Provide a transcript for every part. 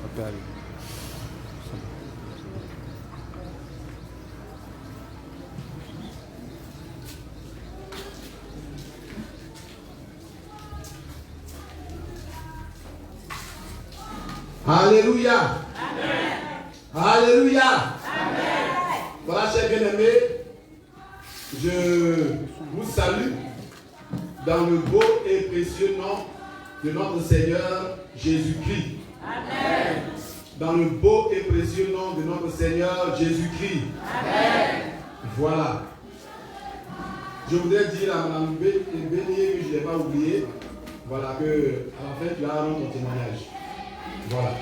peut aller. Alléluia. Amen. Alléluia. Amen. Voilà, chers bien-aimés, je vous salue dans le beau et précieux nom de notre Seigneur Jésus-Christ. Amen. Dans le beau et précieux nom de notre Seigneur Jésus-Christ. Amen. Voilà. Je voudrais dire à Mme Bénier que je ne l'ai pas oublié. Voilà, que à la fin, tu as rendre ton témoignage. Voilà.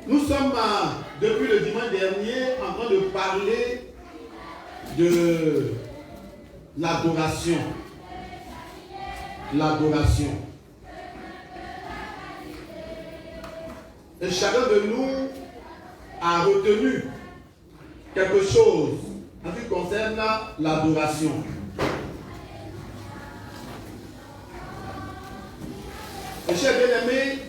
Nous sommes depuis le dimanche dernier en train de parler de l'adoration. L'adoration. Et chacun de nous a retenu quelque chose en ce qui concerne l'adoration. Et chers bien-aimés,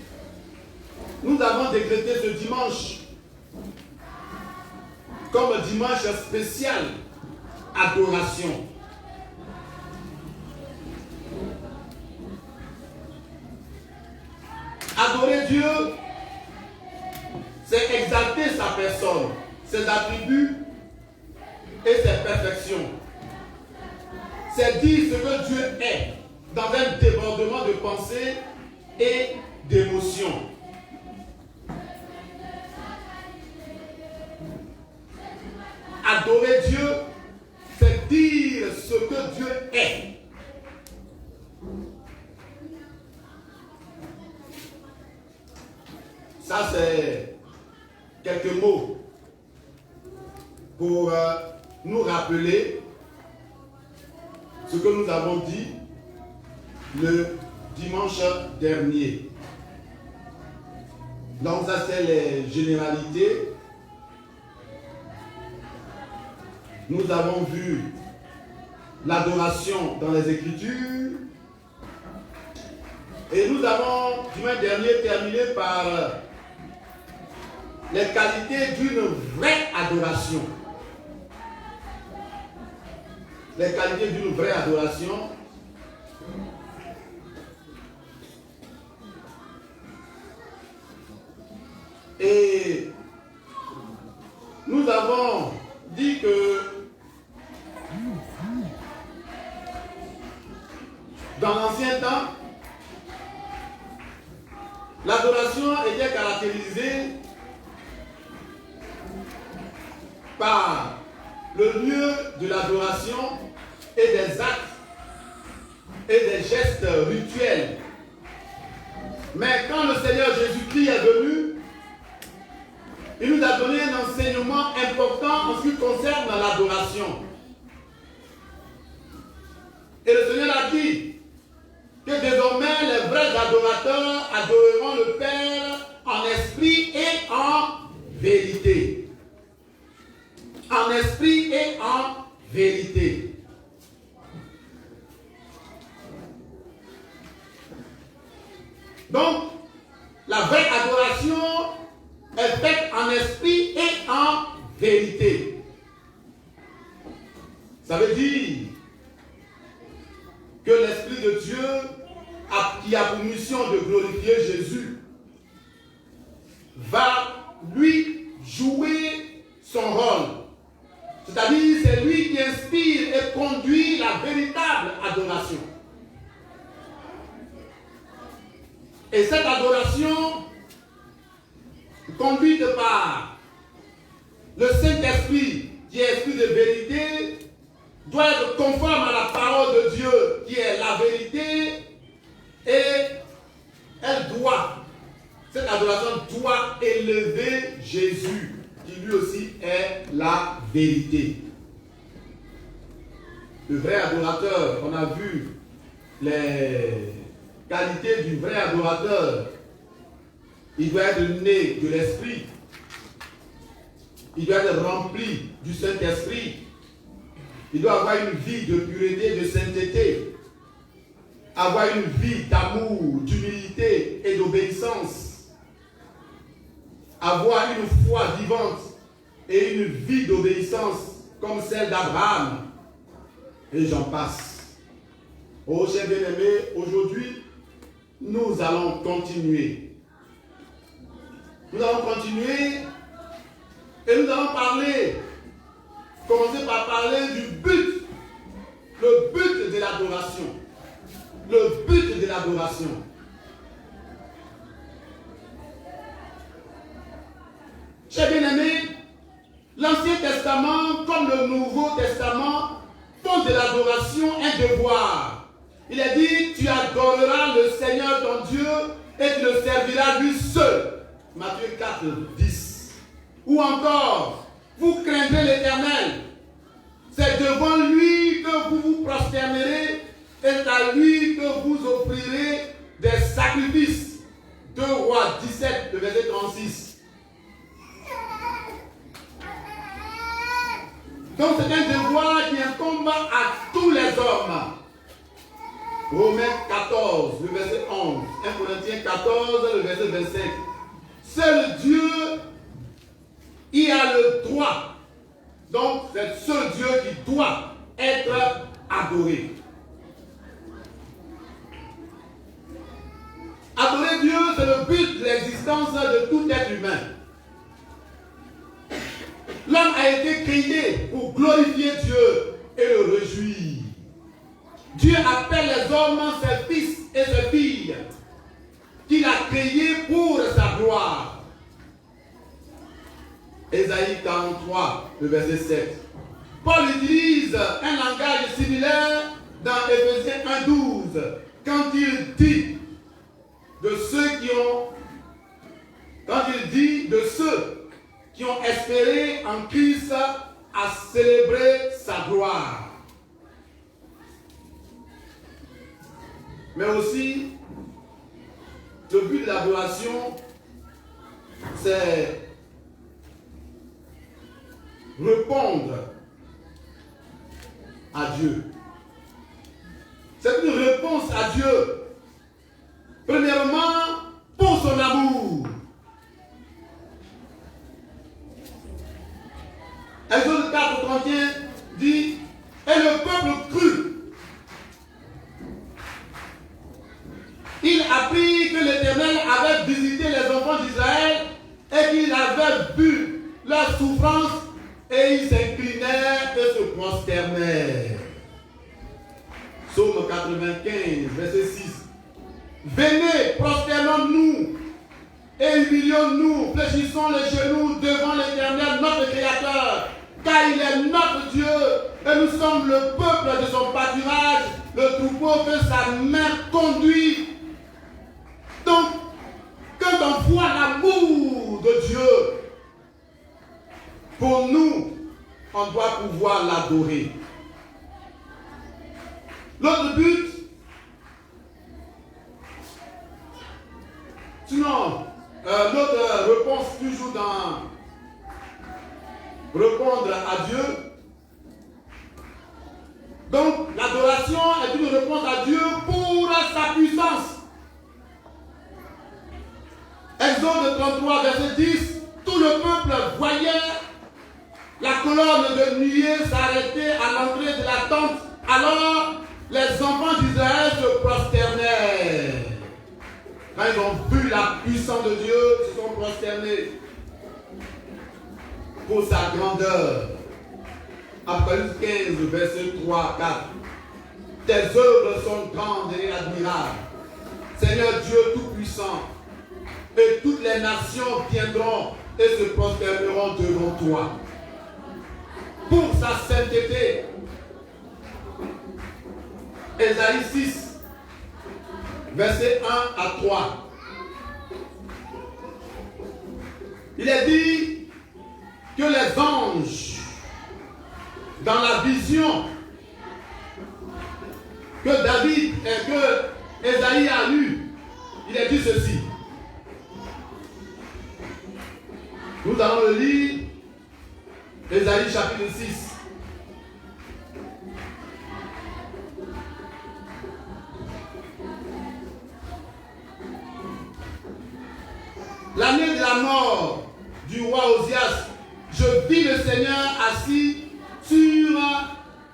nous avons décrété ce dimanche comme un dimanche spécial adoration. Adorer Dieu, c'est exalter sa personne, ses attributs et ses perfections. C'est dire ce que Dieu est dans un débordement de pensée et d'émotion. Adorer Dieu, c'est dire ce que Dieu est. Ça, c'est quelques mots pour nous rappeler ce que nous avons dit le dimanche dernier. Donc ça c'est les généralités. Nous avons vu l'adoration dans les Écritures. Et nous avons dimanche dernier terminé par les qualités d'une vraie adoration. Les qualités d'une vraie adoration. Et nous avons dit que dans l'ancien temps, l'adoration était caractérisée par le lieu de l'adoration et des actes et des gestes rituels. Mais quand le Seigneur Jésus-Christ est venu, il nous a donné un enseignement important en ce qui concerne l'adoration. Et le Seigneur a dit que désormais les vrais adorateurs adoreront le Père en esprit et en vérité. En esprit et en vérité. Donc, la vraie adoration est faite en esprit et en vérité. Ça veut dire que l'Esprit de Dieu qui a pour mission de glorifier Jésus va lui jouer son rôle. C'est-à-dire c'est lui qui inspire et conduit la véritable adoration. Et cette adoration conduite par le Saint-Esprit qui est esprit de vérité doit être conforme à la parole de Dieu qui est la vérité et cette adoration doit élever Jésus qui lui aussi est la vérité. Le vrai adorateur, on a vu les qualités du vrai adorateur. Il doit être né de l'Esprit. Il doit être rempli du Saint-Esprit. Il doit avoir une vie de pureté, de sainteté. avoir une vie d'amour, d'humilité et d'obéissance, avoir une foi vivante et une vie d'obéissance comme celle d'Abraham, et j'en passe. Oh, chers bien-aimés, aujourd'hui, nous allons continuer. Nous allons continuer et nous allons commencer par parler du but, le but de l'adoration. Le but de l'adoration. Chers bien-aimés, l'Ancien Testament comme le Nouveau Testament font de l'adoration un devoir. Il est dit, tu adoreras le Seigneur ton Dieu et tu le serviras lui seul. Matthieu 4, 10. Ou encore, vous craindrez l'Éternel. C'est devant lui que vous vous prosternerez et c'est à lui que vous offrirez des sacrifices. 2 Rois 17, le verset 36. Donc c'est un devoir qui incombe à tous les hommes. Romains 14, le verset 11. 1 Corinthiens 14, le verset 25. Seul Dieu y a le droit. Donc c'est seul Dieu qui doit être adoré. Adorer Dieu, c'est le but de l'existence de tout être humain. L'homme a été créé pour glorifier Dieu et le réjouir. Dieu appelle les hommes ses fils et ses filles qu'il a créés pour sa gloire. Ésaïe 43, le verset 7. Paul utilise un langage similaire dans Éphésiens 1,12 quand il dit de ceux qui ont espéré en Christ à célébrer sa gloire. Mais aussi, le but de l'adoration, c'est répondre à Dieu. C'est une réponse à Dieu. Premièrement, pour son amour. Exode 4, 31 dit, et le peuple crut. Il apprit que l'Éternel avait visité les enfants d'Israël et qu'il avait vu leur souffrance et ils s'inclinèrent et se prosternèrent. Psaume 95, verset 6. Venez, prosternons-nous et humilions-nous, fléchissons les genoux devant l'Éternel, notre Créateur, car il est notre Dieu et nous sommes le peuple de son pâturage, le troupeau que sa main conduit. Donc, quand on voit l'amour de Dieu, pour nous, on doit pouvoir l'adorer. L'autre but, sinon, l'autre réponse toujours dans répondre à Dieu. Donc, l'adoration est une réponse à Dieu pour sa puissance. Exode 33, verset 10, tout le peuple voyait la colonne de nuée s'arrêter à l'entrée de la tente. Alors, les enfants d'Israël se prosternèrent. Quand ils ont vu la puissance de Dieu, ils se sont prosternés pour sa grandeur. Apocalypse 15, verset 3, 4. Tes œuvres sont grandes et admirables. Seigneur Dieu Tout-Puissant, et toutes les nations viendront et se prosterneront devant toi. Pour sa sainteté. Ésaïe 6, verset 1 à 3. Il est dit que les anges, dans la vision que David et que Ésaïe a lue, il est dit ceci. Nous allons le lire, Ésaïe chapitre 6. l'année de la mort du roi Osias, je vis le Seigneur assis sur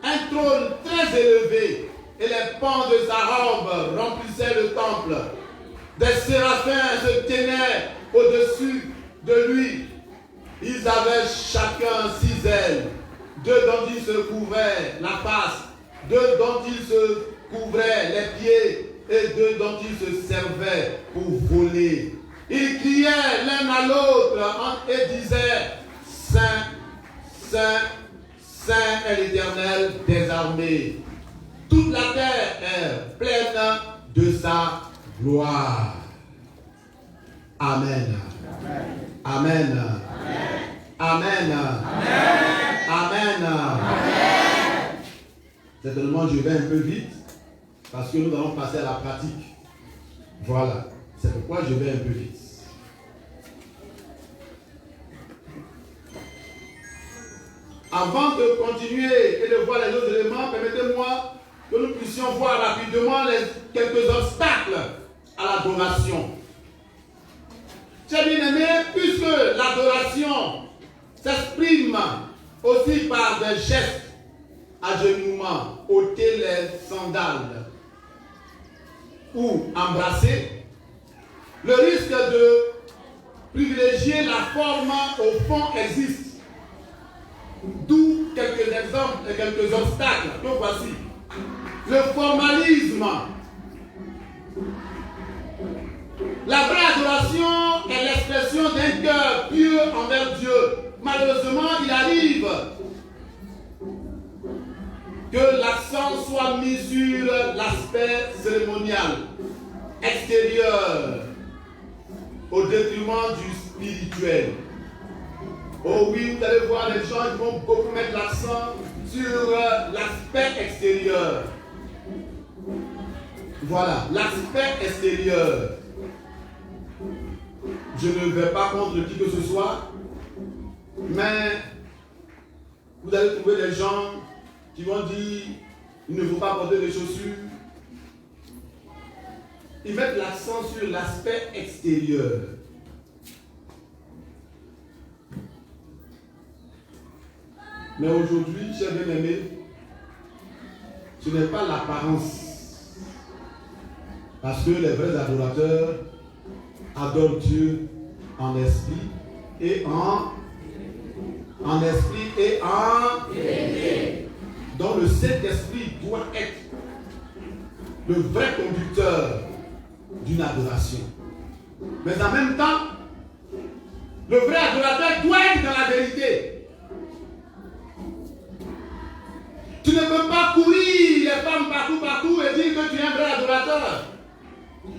un trône très élevé et les pans de sa robe remplissaient le temple. Des séraphins se tenaient au-dessus de lui. Ils avaient chacun 6 ailes. 2 dont ils se couvraient la face, 2 dont ils se couvraient les pieds et 2 dont ils se servaient pour voler. Ils criaient l'un à l'autre et disaient: Saint, Saint, Saint est l'Éternel des armées. Toute la terre est pleine de sa gloire. Amen. Amen. Amen. Amen. Certainement, je vais un peu vite parce que nous allons passer à la pratique. Voilà. C'est pourquoi je vais un peu vite. Avant de continuer et de voir les autres éléments, permettez-moi que nous puissions voir rapidement quelques obstacles à l'adoration. Chers bien-aimés, puisque l'adoration s'exprime aussi par des gestes, agenouillement, ôter les sandales ou embrasser, le risque de privilégier la forme au fond existe. D'où quelques exemples et quelques obstacles que voici. Le formalisme. La vraie adoration est l'expression d'un cœur pieux envers Dieu. Malheureusement, il arrive que l'accent soit mis sur l'aspect cérémonial, extérieur, au détriment du spirituel. Oh oui, vous allez voir les gens qui vont beaucoup mettre l'accent sur l'aspect extérieur. Voilà, l'aspect extérieur. Je ne vais pas contre qui que ce soit, mais vous allez trouver des gens qui vont dire il ne faut pas porter des chaussures. Ils mettent l'accent sur l'aspect extérieur. Mais aujourd'hui, chers bien-aimés, ce n'est pas l'apparence. Parce que les vrais adorateurs adorent Dieu en esprit et en esprit et en vérité. Donc le Saint-Esprit doit être le vrai conducteur d'une adoration. Mais en même temps, le vrai adorateur doit être dans la vérité. Tu ne peux pas courir les femmes partout et dire que tu es un vrai adorateur.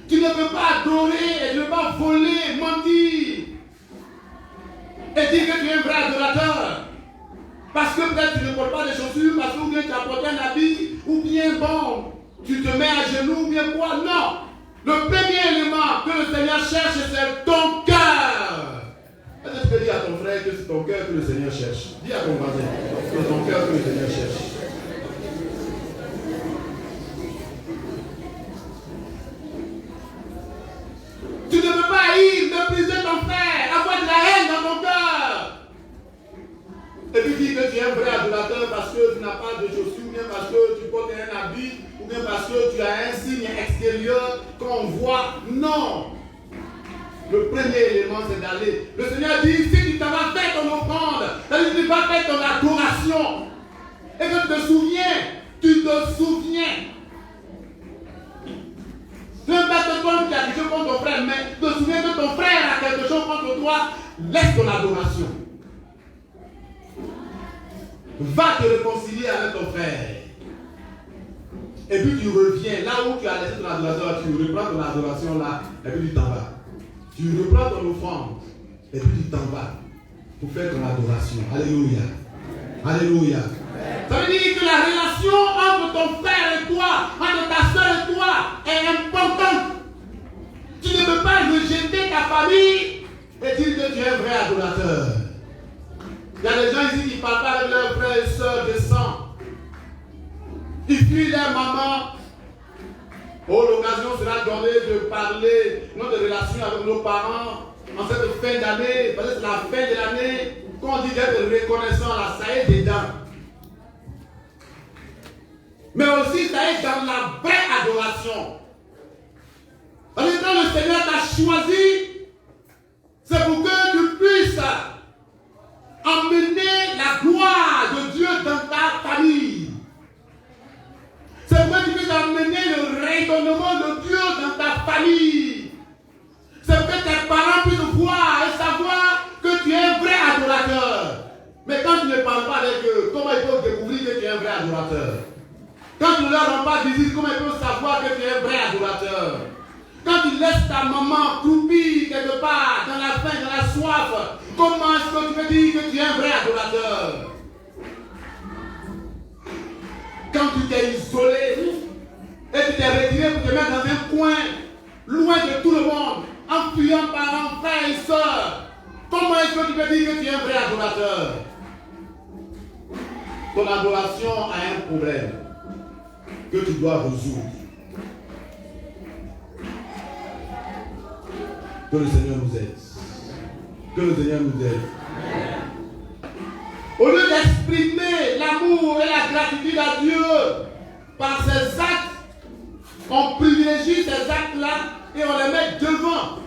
Tu ne peux pas adorer et ne pas voler, mentir et dire que tu es un vrai adorateur. Parce que peut-être tu ne portes pas de chaussures, parce que ou bien tu as porté un habit, ou bien bon, tu te mets à genoux, ou bien quoi. Non. Le premier élément que le Seigneur cherche, c'est ton cœur. Est-ce que tu peux dire à ton frère que c'est ton cœur que le Seigneur cherche? Dis à ton voisin que c'est ton cœur que le Seigneur cherche. Tu ne peux pas mépriser ton frère, avoir de la haine dans ton cœur. Et puis dire que tu es un vrai adorateur parce que tu n'as pas de chaussures, ou bien parce que tu portes un habit, ou bien parce que tu as un signe extérieur qu'on voit. Non. Le premier élément, c'est d'aller. Le Seigneur dit, si tu t'en vas faire ton offrande, c'est-à-dire que tu vas faire ton adoration, et que tu te souviens. Ne pas te compte qu'il y a quelque chose contre ton frère, mais te souviens que ton frère a quelque chose contre toi, laisse ton adoration. Va te réconcilier avec ton frère. Et puis tu reviens là où tu as laissé ton adoration, tu reprends ton adoration là, et puis tu t'en vas. Tu reprends ton offrande, et puis tu t'en vas pour faire ton adoration. Alléluia. Alléluia. Ça veut dire que la relation entre ton frère et toi, entre ta soeur et toi, est importante. Tu ne peux pas rejeter ta famille et dire que tu es un vrai adorateur. Il y a des gens ici qui ne parlent pas avec leurs frères et soeurs de sang. Ils fuient leur maman. Oh, l'occasion sera donnée de parler notre relation avec nos parents. en cette fin d'année, parce que c'est la fin de l'année, quand on dit d'être reconnaissant, là, ça est dedans. Mais aussi, ça est dans la vraie adoration. Parce que quand le Seigneur t'a choisi, c'est pour que tu puisses emmener la gloire de Dieu dans ta famille. C'est pour que tu puisses emmener le rayonnement de Dieu dans ta famille. C'est pour que tes parents puissent voir et savoir que tu es un vrai adorateur. Mais quand tu ne parles pas avec eux, comment ils peuvent découvrir que tu es un vrai adorateur? Quand tu ne leur rends pas visite, comment ils peuvent savoir que tu es un vrai adorateur? Quand tu laisses ta maman croupie quelque part, dans la faim, dans la soif, comment est-ce que tu peux dire que tu es un vrai adorateur? Quand tu t'es isolé et tu t'es retiré pour te mettre dans un coin, loin de tout le monde, en fuyant parents, frères et sœurs, comment est-ce que tu peux dire que tu es un vrai adorateur? Ton adoration a un problème que tu dois résoudre. Que le Seigneur nous aide. Que le Seigneur nous aide. Au lieu d'exprimer l'amour et la gratitude à Dieu par ses actes, on privilégie ces actes-là et on les met devant.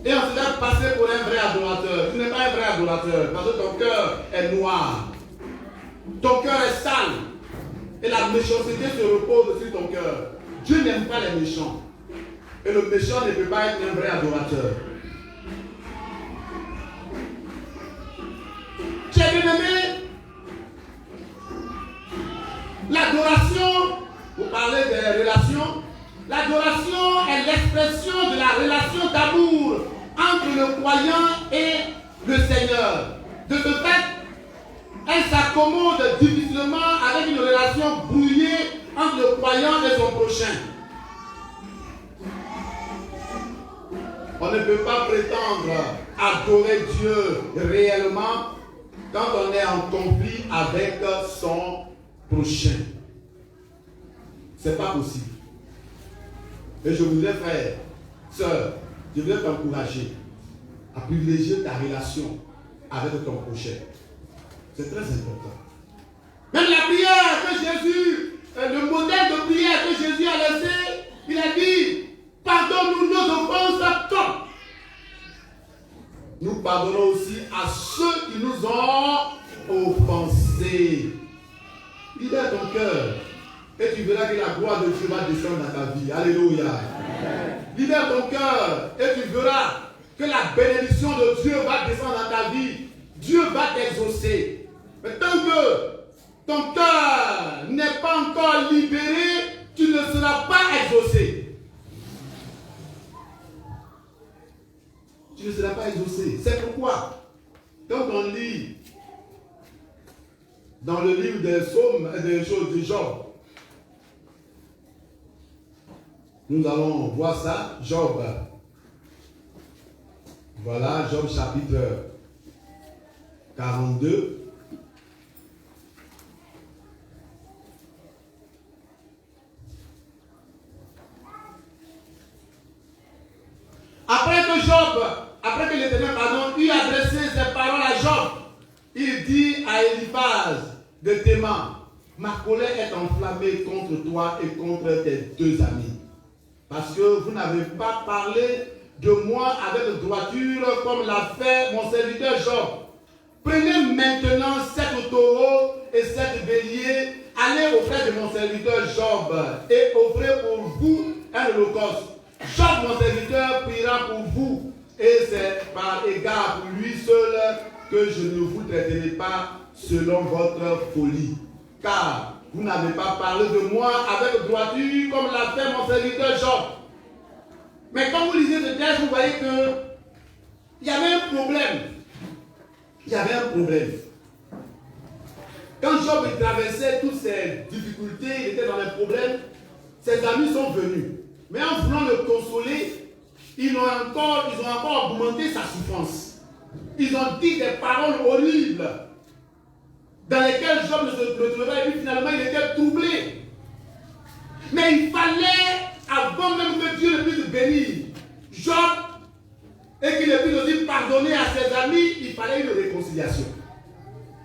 Et on se laisse passer pour un vrai adorateur. Tu n'es pas un vrai adorateur parce que ton cœur est noir. Ton cœur est sale. Et la méchanceté se repose sur ton cœur. Dieu n'aime pas les méchants. Et le méchant ne peut pas être un vrai adorateur. J'ai bien aimé l'adoration. Vous parlez des relations. L'adoration est l'expression de la relation d'amour entre le croyant et le Seigneur. De ce fait, elle s'accommode difficilement avec une relation brouillée entre le croyant et son prochain. On ne peut pas prétendre adorer Dieu réellement quand on est en conflit avec son prochain. C'est pas possible. Et je voudrais, frère, sœur, je voudrais t'encourager à privilégier ta relation avec ton prochain. C'est très important. Même la prière que Jésus, le modèle de prière que Jésus a laissé, il a dit, pardonne-nous nos offenses comme nous pardonnons aussi à ceux qui nous ont offensés. Libère ton cœur et tu verras que la gloire de Dieu va descendre dans ta vie. Alléluia. Libère ton cœur et tu verras que la bénédiction de Dieu va descendre dans ta vie. Dieu va t'exaucer. Mais tant que ton cœur n'est pas encore libéré, tu ne seras pas exaucé. Tu ne seras pas exaucé. C'est pourquoi, quand on lit dans le livre des psaumes et des choses de Job, nous allons voir ça. Job. Voilà, Job chapitre 42. Après que l'Éternel, eut adressé ses paroles à Job, il dit à Eliphaz de Théman, ma colère est enflammée contre toi et contre tes deux amis, parce que vous n'avez pas parlé de moi avec droiture comme l'a fait mon serviteur Job. Prenez maintenant 7 taureaux et 7 béliers, allez auprès de mon serviteur Job et offrez pour vous un holocauste. Job, mon serviteur, priera pour vous, et c'est par égard pour lui seul que je ne vous traiterai pas selon votre folie. Car vous n'avez pas parlé de moi avec droiture comme l'a fait mon serviteur Job. Mais quand vous lisez ce texte, vous voyez qu'il y avait un problème. Il y avait un problème. Quand Job traversait toutes ces difficultés, il était dans les problèmes, ses amis sont venus. Mais en voulant le consoler, ils ont encore augmenté sa souffrance. Ils ont dit des paroles horribles dans lesquelles Job ne se trouvait et puis finalement il était troublé. Mais il fallait, avant même que Dieu le puisse bénir Job et fallait une réconciliation.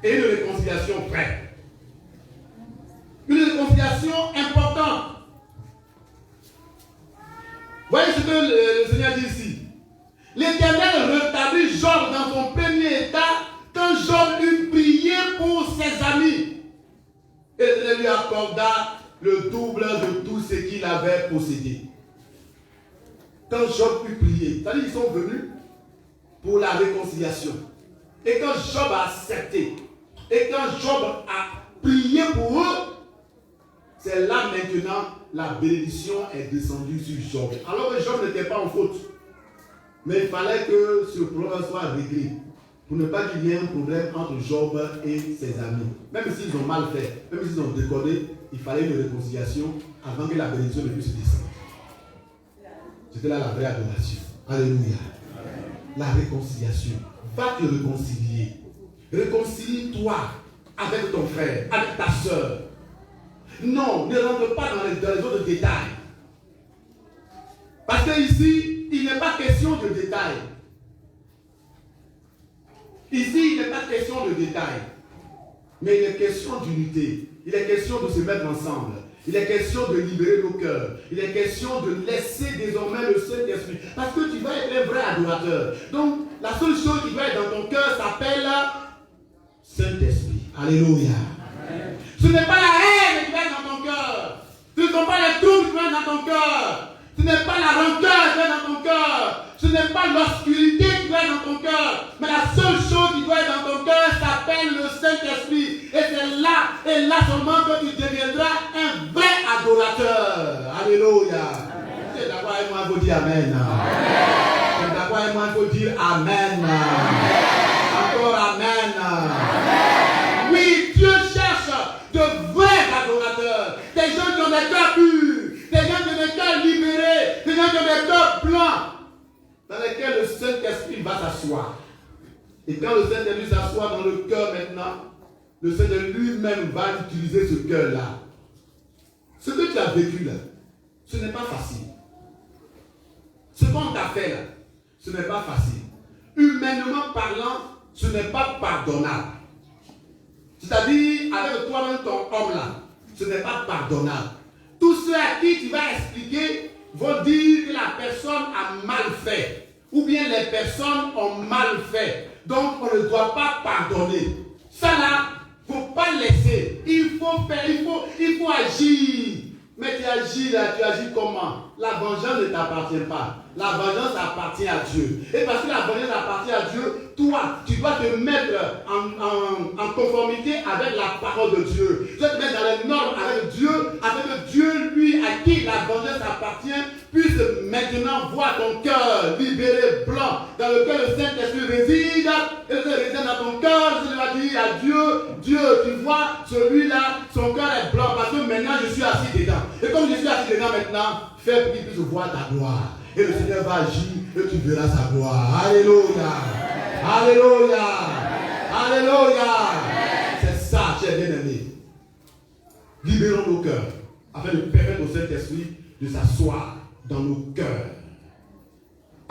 Et une réconciliation vraie. Une réconciliation importante. Voyez ce que le Seigneur dit ici. L'Éternel rétablit Job dans son premier état quand Job eut prié pour ses amis. Et l'Éternel lui accorda le double de tout ce qu'il avait possédé. Quand Job eut prié, c'est-à-dire qu'ils sont venus pour la réconciliation. Et quand Job a accepté, et quand Job a prié pour eux, c'est là maintenant la bénédiction est descendue sur Job. Alors que Job n'était pas en faute. Mais il fallait que ce problème soit réglé. Pour ne pas qu'il y ait un problème entre Job et ses amis. Même s'ils ont mal fait, même s'ils ont décodé, il fallait une réconciliation avant que la bénédiction ne puisse descendre. C'était là la vraie adoration. Alléluia. La réconciliation. Va te réconcilier. Réconcilie-toi avec ton frère, avec ta soeur. Non, ne rentre pas dans les autres détails. Parce que ici, il n'est pas question de détails. Ici, il n'est pas question de détails. Mais il est question d'unité. Il est question de se mettre ensemble. Il est question de libérer nos cœurs. Il est question de laisser désormais le Saint-Esprit. Parce que tu vas être un vrai adorateur. Donc, la seule chose qui va être dans ton cœur s'appelle Saint-Esprit. Alléluia. Amen. Ce n'est pas la haine qui va être dans ton cœur. Ce ne sont pas les troubles qui vont être dans ton cœur. Ce n'est pas la rancœur qui va être dans ton cœur. Ce n'est pas l'obscurité qui va être dans ton cœur. Mais la seule chose qui doit être dans ton cœur s'appelle le Saint-Esprit. Et c'est là seulement que tu deviendras un vrai adorateur. Alléluia. C'est d'accord avec moi, il faut dire Amen. C'est d'accord avec moi, il faut dire Amen. Encore Amen. Oui, Dieu cherche de vrais adorateurs. Des gens qui ont des cœurs purs. Des gens qui ont des cœurs libérés. Des gens qui ont des cœurs blancs. Dans lesquels le Saint-Esprit va s'asseoir. Et quand le Saint-Esprit s'assoit dans le cœur maintenant, le Saint-Esprit lui-même va utiliser ce cœur-là. Ce que tu as vécu là, ce n'est pas facile. Ce qu'on t'a fait là, ce n'est pas facile. Humainement parlant, ce n'est pas pardonnable. C'est-à-dire, avec toi-même ton homme là, ce n'est pas pardonnable. Tous ceux à qui tu vas expliquer vont dire que la personne a mal fait. Ou bien les personnes ont mal fait. Donc on ne doit pas pardonner. Ça là, il ne faut pas laisser. Il faut faire, il faut agir. Mais tu agis là, tu agis comment? La vengeance ne t'appartient pas. La vengeance appartient à Dieu. Et parce que la vengeance appartient à Dieu, toi, tu dois te mettre en conformité avec la parole de Dieu. Tu dois te mettre dans les normes avec Dieu, afin que Dieu, lui, à qui la vengeance appartient, puisse maintenant voir ton cœur libéré, blanc, dans lequel le Saint-Esprit réside. Et le Saint-Esprit réside dans ton cœur. Tu vas dire à Dieu, Dieu, tu vois, celui-là, son cœur est blanc, parce que maintenant je suis assis dedans. Et comme je suis assis dedans maintenant, fais pour qu'il puisse voir ta gloire. Et le Seigneur va agir et tu verras sa gloire. Alléluia. Alléluia. Alléluia. C'est ça, chers bien-aimés. Libérons nos cœurs afin de permettre au Saint-Esprit de s'asseoir dans nos cœurs.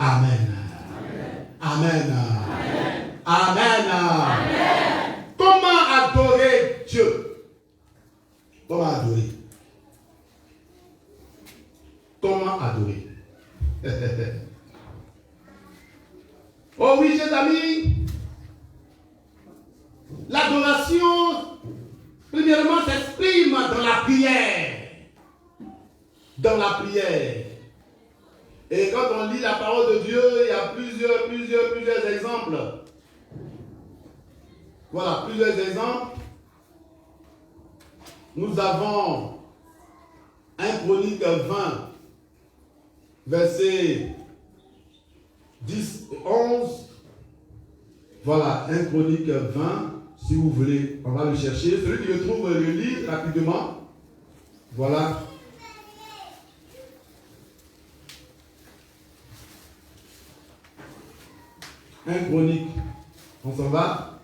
Amen. Amen. Amen. Amen. Amen. Comment adorer Dieu? Comment adorer? Comment adorer? Oh oui, chers amis, l'adoration, premièrement, s'exprime dans la prière. Dans la prière. Et quand on lit la parole de Dieu, il y a plusieurs exemples. Voilà, plusieurs exemples. Nous avons 1 Chronique 20, versets 10 et 11. Voilà, 1 Chronique 20, si vous voulez, on va le chercher. Celui qui le trouve, le lit rapidement. Voilà. Un Chronique. On s'en va.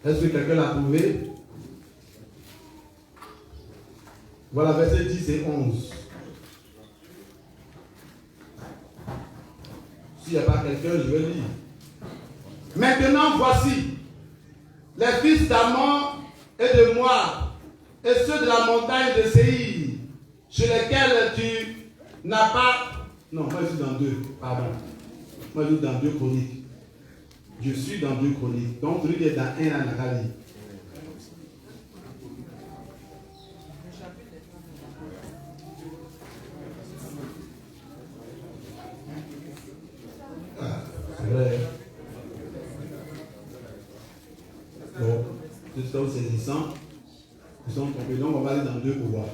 Est-ce que quelqu'un l'a trouvé? Voilà, versets 10 et 11. S'il n'y a pas quelqu'un, je vais lire. Maintenant, voici les fils d'Amon et de Moab, et ceux de la montagne de Séir, chez lesquels tu n'as pas... Non, moi je suis dans 2, pardon. Moi je suis dans 2 Chroniques. Je suis dans 2 Chroniques. Donc celui qui est dans 1 à Nakali. C'est vrai. Bon, tout ça saisissant. Ils sont tombés. Donc on va aller dans 2 pour voir.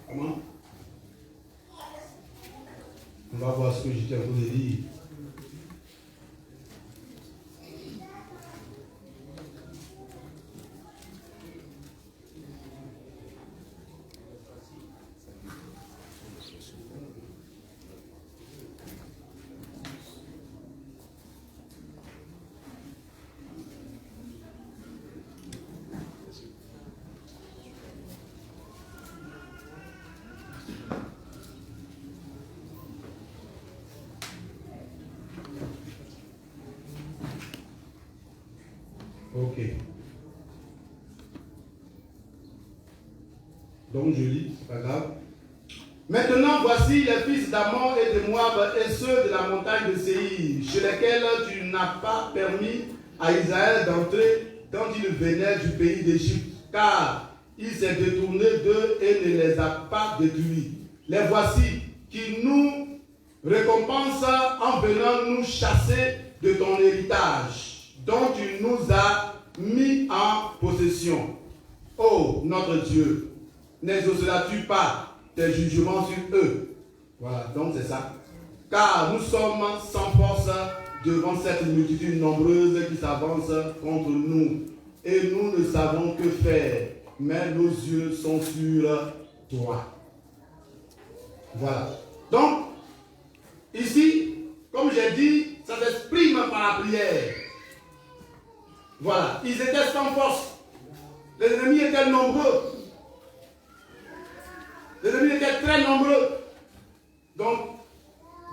Comment? On va voir ce que j'étais en train de dire. Ok. Donc je lis, c'est pas grave. Maintenant, voici les fils d'Amon et de Moab et ceux de la montagne de Séir, chez lesquels tu n'as pas permis à Israël d'entrer quand il venait du pays d'Égypte, car il s'est détourné d'eux et ne les a pas détruits. Les voici qui nous récompensent en venant nous chasser de ton héritage, dont tu nous as mis en possession. Ô notre Dieu, n'exauceras-tu pas tes jugements sur eux? Voilà, donc c'est ça. Car nous sommes sans force devant cette multitude nombreuse qui s'avance contre nous. Et nous ne savons que faire, mais nos yeux sont sur toi. Voilà. Donc, ici, comme j'ai dit, ça s'exprime par la prière. Voilà, ils étaient sans force. Les ennemis étaient nombreux. Les ennemis étaient très nombreux. Donc,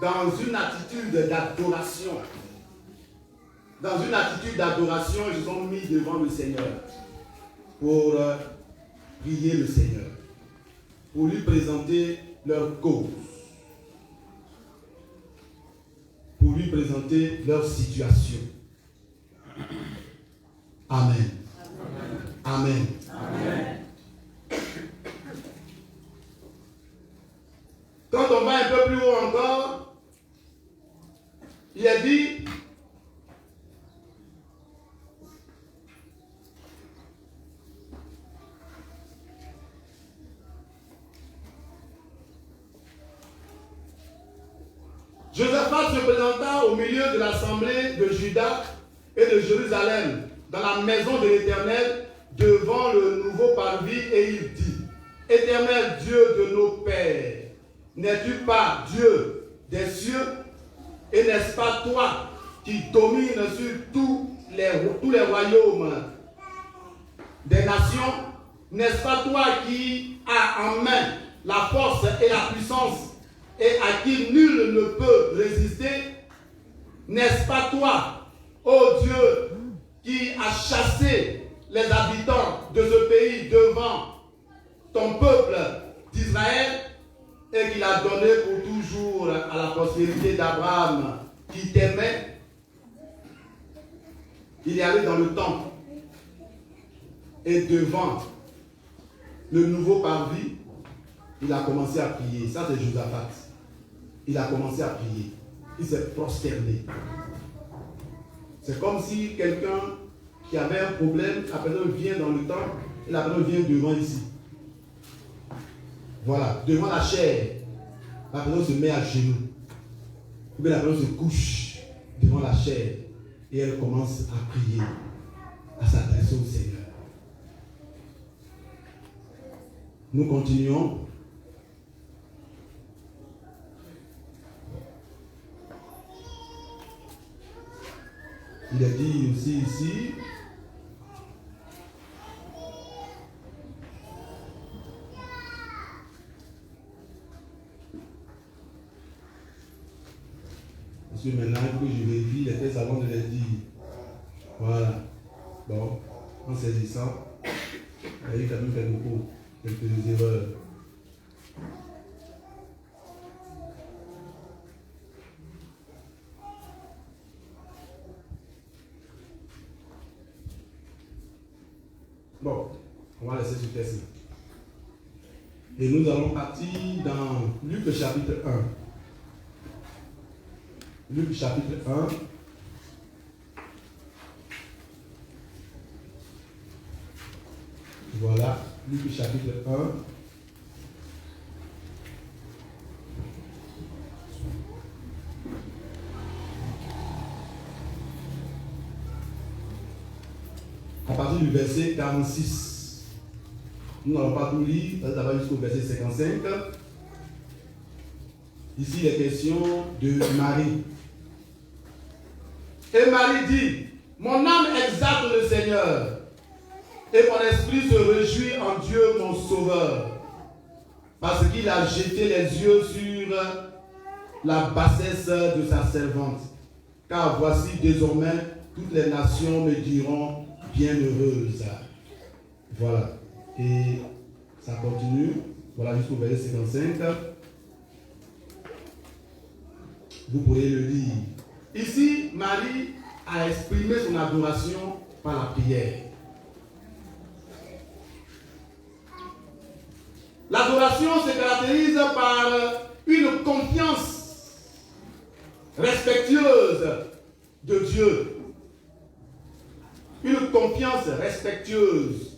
dans une attitude d'adoration, ils se sont mis devant le Seigneur pour prier le Seigneur, pour lui présenter leur cause, pour lui présenter leur situation. Amen. Amen. Amen. Quand on va un peu plus haut encore, il est dit Josaphat se présenta au milieu de l'assemblée de Juda et de Jérusalem dans la maison de l'Éternel devant le nouveau parvis et il dit: Éternel Dieu de nos pères, n'es-tu pas Dieu des cieux et n'est-ce pas toi qui domines sur tous les royaumes des nations? N'est-ce pas toi qui as en main la force et la puissance et à qui nul ne peut résister? N'est-ce pas toi, ô Dieu, qui a chassé les habitants de ce pays devant ton peuple d'Israël et qui l'a donné pour toujours à la postérité d'Abraham qui t'aimait? Il est allé dans le temple et devant le nouveau parvis, il a commencé à prier. Ça, c'est Josaphat. Il a commencé à prier. Il s'est prosterné. C'est comme si quelqu'un qui avait un problème, la personne vient dans le temple et la personne vient devant ici. Voilà, devant la chair. La personne se met à genoux. Ou bien la personne se couche devant la chair et elle commence à prier, à s'adresser au Seigneur. Nous continuons. Il est dit aussi ici, parce que maintenant, il faut que je vérifie les textes avant de les dire. Voilà. Bon, en saisissant, il y a quand même fait beaucoup, quelques erreurs. Bon, on va laisser ce texte. Et nous allons partir dans Luc chapitre 1. Luc chapitre 1. Voilà, Luc chapitre 1. À partir du verset 46. Nous n'allons pas tout lire, ça va jusqu'au verset 55. Ici, il est question de Marie. Et Marie dit, mon âme exalte le Seigneur, et mon esprit se réjouit en Dieu mon Sauveur, parce qu'il a jeté les yeux sur la bassesse de sa servante. Car voici désormais, toutes les nations me diront bienheureuse. Voilà. Et ça continue. Voilà jusqu'au verset 55. Vous pourrez le lire. Ici, Marie a exprimé son adoration par la prière. L'adoration se caractérise par une confiance respectueuse de Dieu. Une confiance respectueuse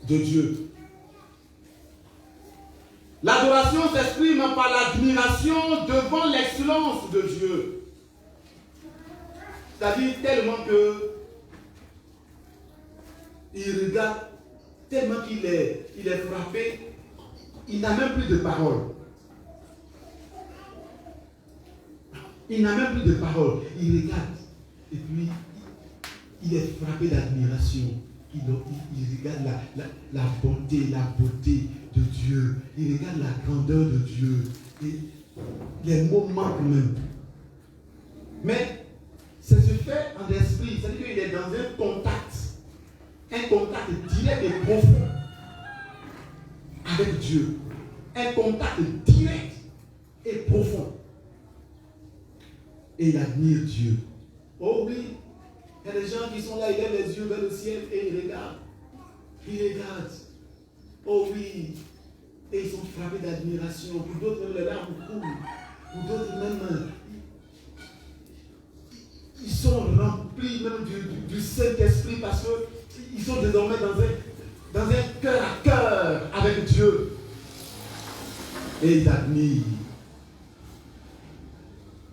de Dieu. L'adoration s'exprime par l'admiration devant l'excellence de Dieu. C'est-à-dire tellement que il regarde, tellement qu'il est frappé, il n'a même plus de parole. Il n'a même plus de parole. Il regarde et puis il est frappé d'admiration. Il regarde la beauté de Dieu. Il regarde la grandeur de Dieu. Et les mots manquent même. Mais c'est ce fait en esprit. C'est-à-dire qu'il est dans un contact direct et profond avec Dieu. Un contact direct et profond. Et il admire Dieu. Oh oui, il y a des gens qui sont là, ils lèvent les yeux vers le ciel et ils regardent. Ils regardent. Oh oui. Et ils sont frappés d'admiration. Pour d'autres, les larmes coulent. Pour d'autres, même, ils sont remplis même du Saint-Esprit parce qu'ils sont désormais dans un cœur à cœur avec Dieu. Et ils admirent.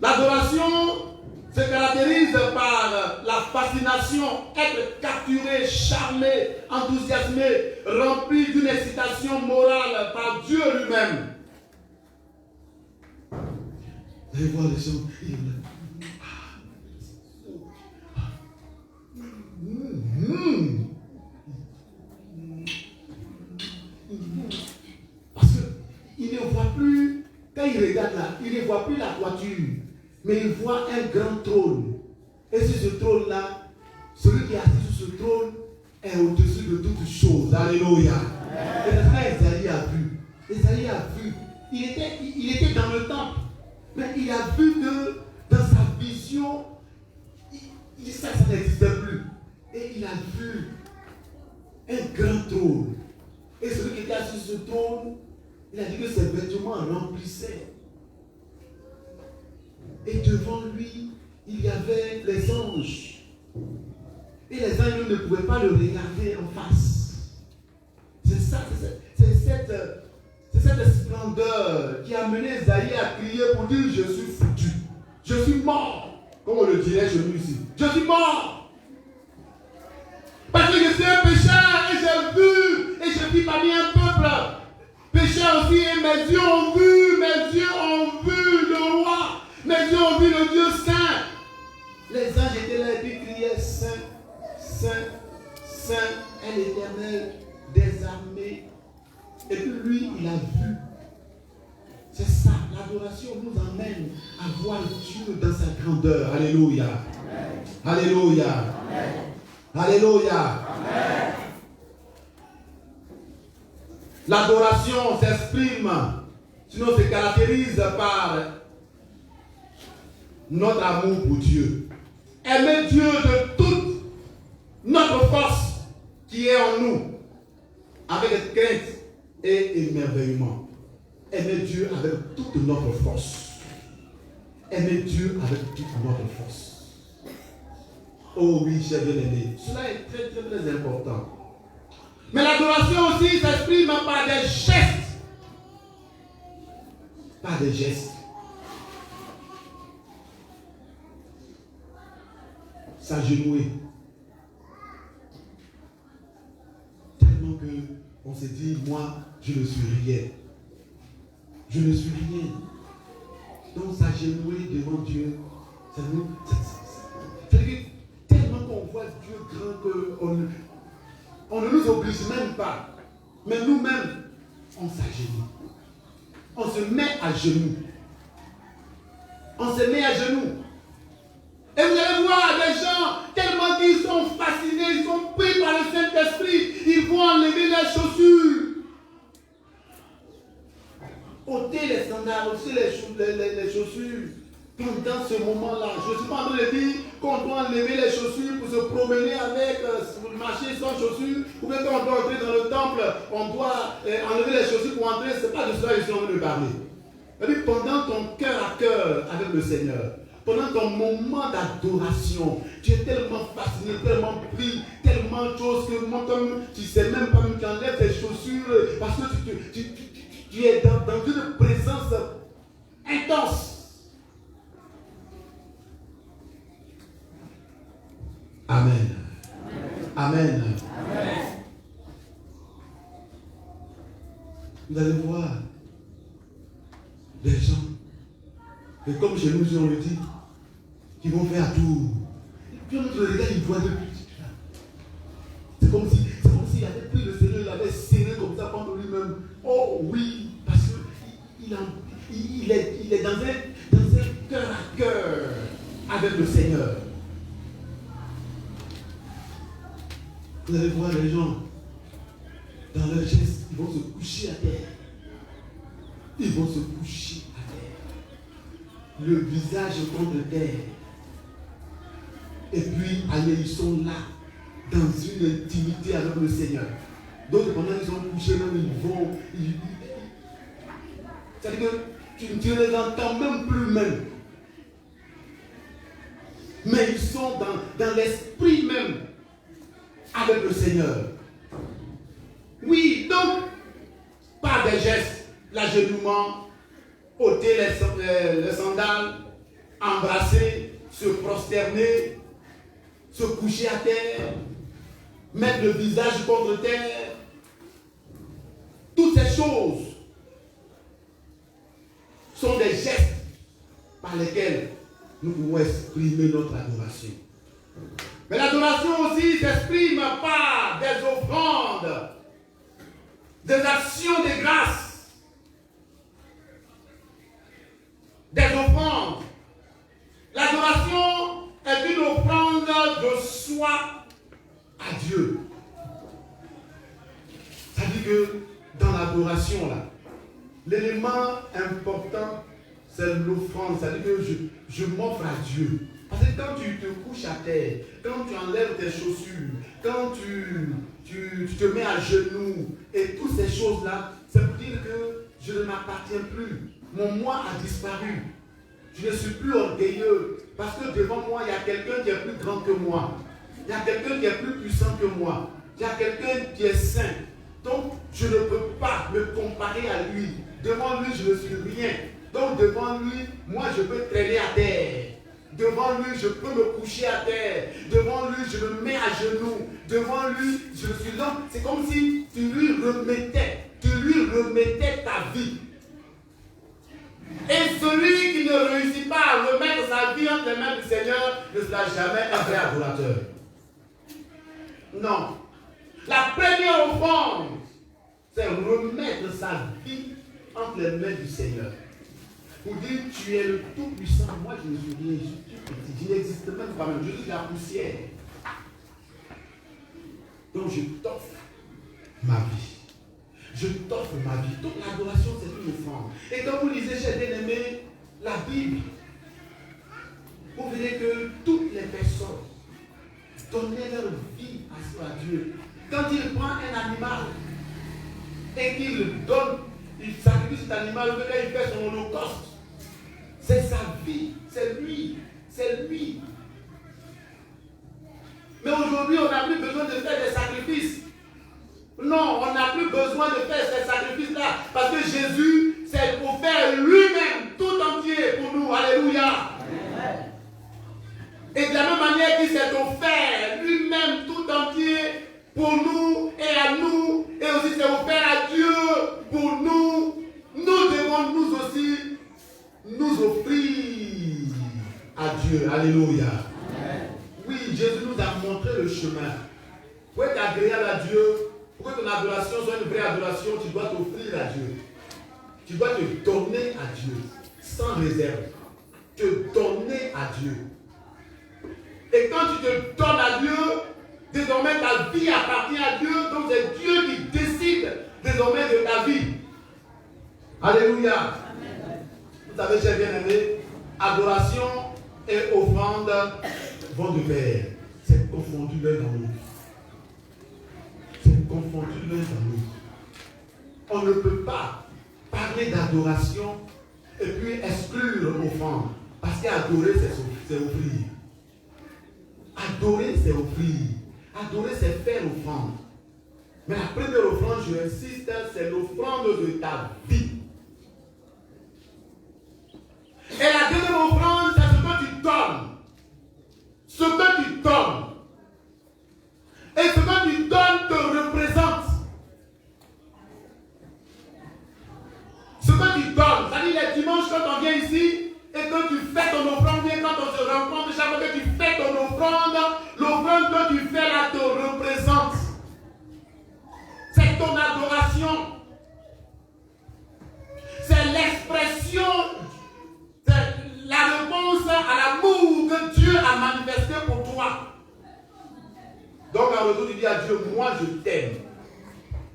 L'adoration se caractérise par la fascination, être capturé, charmé, enthousiasmé, rempli d'une excitation morale par Dieu lui-même. Vous allez voir les gens, parce qu'il ne voit plus, quand il regarde là, il ne voit plus la toiture. Mais il voit un grand trône. Et sur ce trône-là, celui qui est assis sur ce trône est au-dessus de toutes choses. Alléluia. Et c'est ça qu'Esaïe a vu. Esaïe a vu. Il était dans le temple. Mais il a vu que dans sa vision, ça n'existait plus. Et il a vu un grand trône. Et celui qui était assis sur ce trône, il a dit que ses vêtements remplissaient. Et devant lui, il y avait les anges. Et les anges ne pouvaient pas le regarder en face. C'est ça, c'est cette splendeur qui a mené Esaïe à crier pour dire je suis foutu. Je suis mort. Comme on le dirait chez nous ici. Je suis mort. Parce que je suis un pécheur et j'ai vu. Et je vis parmi un peuple pécheur aussi. Et mes yeux ont vu le roi. Mes yeux ont vu le Dieu saint. Les anges étaient là et puis nous amène à voir Dieu dans sa grandeur. Alléluia. Amen. Alléluia. Amen. Alléluia. Amen. L'adoration s'exprime, sinon se caractérise par notre amour pour Dieu. Aimer Dieu de toute notre force qui est en nous, avec crainte et émerveillement. Aimer Dieu avec toute notre force. Aimer Dieu avec toute notre force. Oh oui, j'ai bien aimé. Cela est très, très, très important. Mais l'adoration aussi s'exprime par des gestes. Par des gestes. S'agenouiller. Tellement qu'on s'est dit, moi, je ne suis rien. Je ne suis rien. Donc s'agenouiller devant Dieu, c'est-à-dire tellement qu'on voit Dieu grand qu'on ne nous oblige même pas. Mais nous-mêmes, on s'agenouille. On se met à genoux. On se met à genoux. Et vous allez voir des gens, tellement qu'ils sont fascinés, ils sont pris par le Saint-Esprit, ils vont enlever leurs chaussures. Ôter les sandales, aussi les chaussures. Pendant ce moment-là, je ne suis pas en train de dire qu'on doit enlever les chaussures pour se promener avec, marcher sans chaussures, ou bien quand on doit entrer dans le temple, on doit enlever les chaussures pour entrer. Ce n'est pas de cela que je suis en train de parler. C'est-à-dire pendant ton cœur à cœur avec le Seigneur, pendant ton moment d'adoration, tu es tellement fasciné, tellement pris, tellement de choses que moi, comme tu ne sais même pas, tu enlèves tes chaussures parce que tu es dans une présence intense. Amen. Amen. Amen. Vous allez voir des gens, et comme chez nous, on le dit, qui vont faire tout. Puis notre regard, il voit depuis. C'est comme s'il avait pris le Seigneur, il avait serré comme ça contre lui-même. Oh oui, parce qu'il est dans un cœur à cœur avec le Seigneur. Vous allez voir les gens, dans leur geste, ils vont se coucher à terre. Ils vont se coucher à terre. Le visage contre terre. Et puis, allez, ils sont là, dans une intimité avec le Seigneur. Donc, pendant qu'ils sont couchés, même ils vont. C'est-à-dire que tu ne les entends même plus même. Mais ils sont dans l'esprit même avec le Seigneur. Oui, donc, par des gestes, l'agenouillement, ôter les sandales, embrasser, se prosterner, se coucher à terre, mettre le visage contre terre, toutes ces choses sont des gestes par lesquels nous pouvons exprimer notre adoration. Mais l'adoration aussi s'exprime par des offrandes, des actions de grâce, des offrandes. L'adoration est une offrande de soi à Dieu. C'est-à-dire que dans l'adoration, là, l'élément important, c'est l'offrande. C'est-à-dire que je m'offre à Dieu. Parce que quand tu te couches à terre, quand tu enlèves tes chaussures, quand tu te mets à genoux, et toutes ces choses-là, c'est pour dire que je ne m'appartiens plus. Mon moi a disparu. Je ne suis plus orgueilleux. Parce que devant moi, il y a quelqu'un qui est plus grand que moi. Il y a quelqu'un qui est plus puissant que moi. Il y a quelqu'un qui est saint. Donc, je ne peux pas me comparer à lui. Devant lui, je ne suis rien. Donc, devant lui, moi, je peux traîner à terre. Devant lui, je peux me coucher à terre. Devant lui, je me mets à genoux. Devant lui, je suis là. C'est comme si tu lui remettais ta vie. Et celui qui ne réussit pas à remettre sa vie entre les mains du Seigneur ne sera jamais un vrai adorateur. Non. La première offrande, c'est remettre sa vie entre les mains du Seigneur. pour dire tu es le tout-puissant. Moi, je ne suis rien, je suis tout petit. Je n'existe même pas même. Je suis la poussière. Donc, je t'offre ma vie. Je t'offre ma vie. Toute l'adoration, c'est une offrande. Et quand vous lisez, chers bien-aimés, la Bible, vous verrez que toutes les personnes donnaient leur vie à Dieu. Quand il prend un animal et qu'il le donne, il sacrifie cet animal, quand il fait son holocauste, c'est sa vie, c'est lui, c'est lui. Mais aujourd'hui, on n'a plus besoin de faire des sacrifices. Non, on n'a plus besoin de faire ces sacrifices-là, parce que Jésus s'est offert lui-même tout entier pour nous. Alléluia. Et de la même manière qu'il s'est offert lui-même tout entier pour nous et à nous, et aussi s'est offert à Dieu pour nous, nous devons nous aussi nous offrir à Dieu. Alléluia. Oui, Jésus nous a montré le chemin. Pour être agréable à Dieu, pour que ton adoration soit une vraie adoration, tu dois t'offrir à Dieu. Tu dois te donner à Dieu, sans réserve. Te donner à Dieu. Et quand tu te donnes à Dieu, désormais ta vie appartient à Dieu, donc c'est Dieu qui décide désormais de ta vie. Alléluia. Amen. Vous savez, chers bien-aimés, adoration et offrande vont de pair. C'est confondu l'un dans l'autre. C'est confondu l'un dans l'autre. On ne peut pas parler d'adoration et puis exclure l'offrande. Parce qu'adorer, c'est offrir. Adorer, c'est offrir. Adorer, c'est faire offrande. Mais la première offrande, je insiste, c'est l'offrande de ta vie. Et la deuxième offrande, c'est ce que tu donnes. Ce que tu donnes. Et ce que tu donnes te représente. Ce que tu donnes, c'est-à-dire les dimanches quand on vient ici, et que tu fais ton offrande, bien quand on se rencontre, chaque fois que tu fais ton offrande, l'offrande que tu fais là te représente. C'est ton adoration. C'est l'expression, c'est la réponse à l'amour que Dieu a manifesté pour toi. Donc en retour, tu dis à Dieu, moi je t'aime.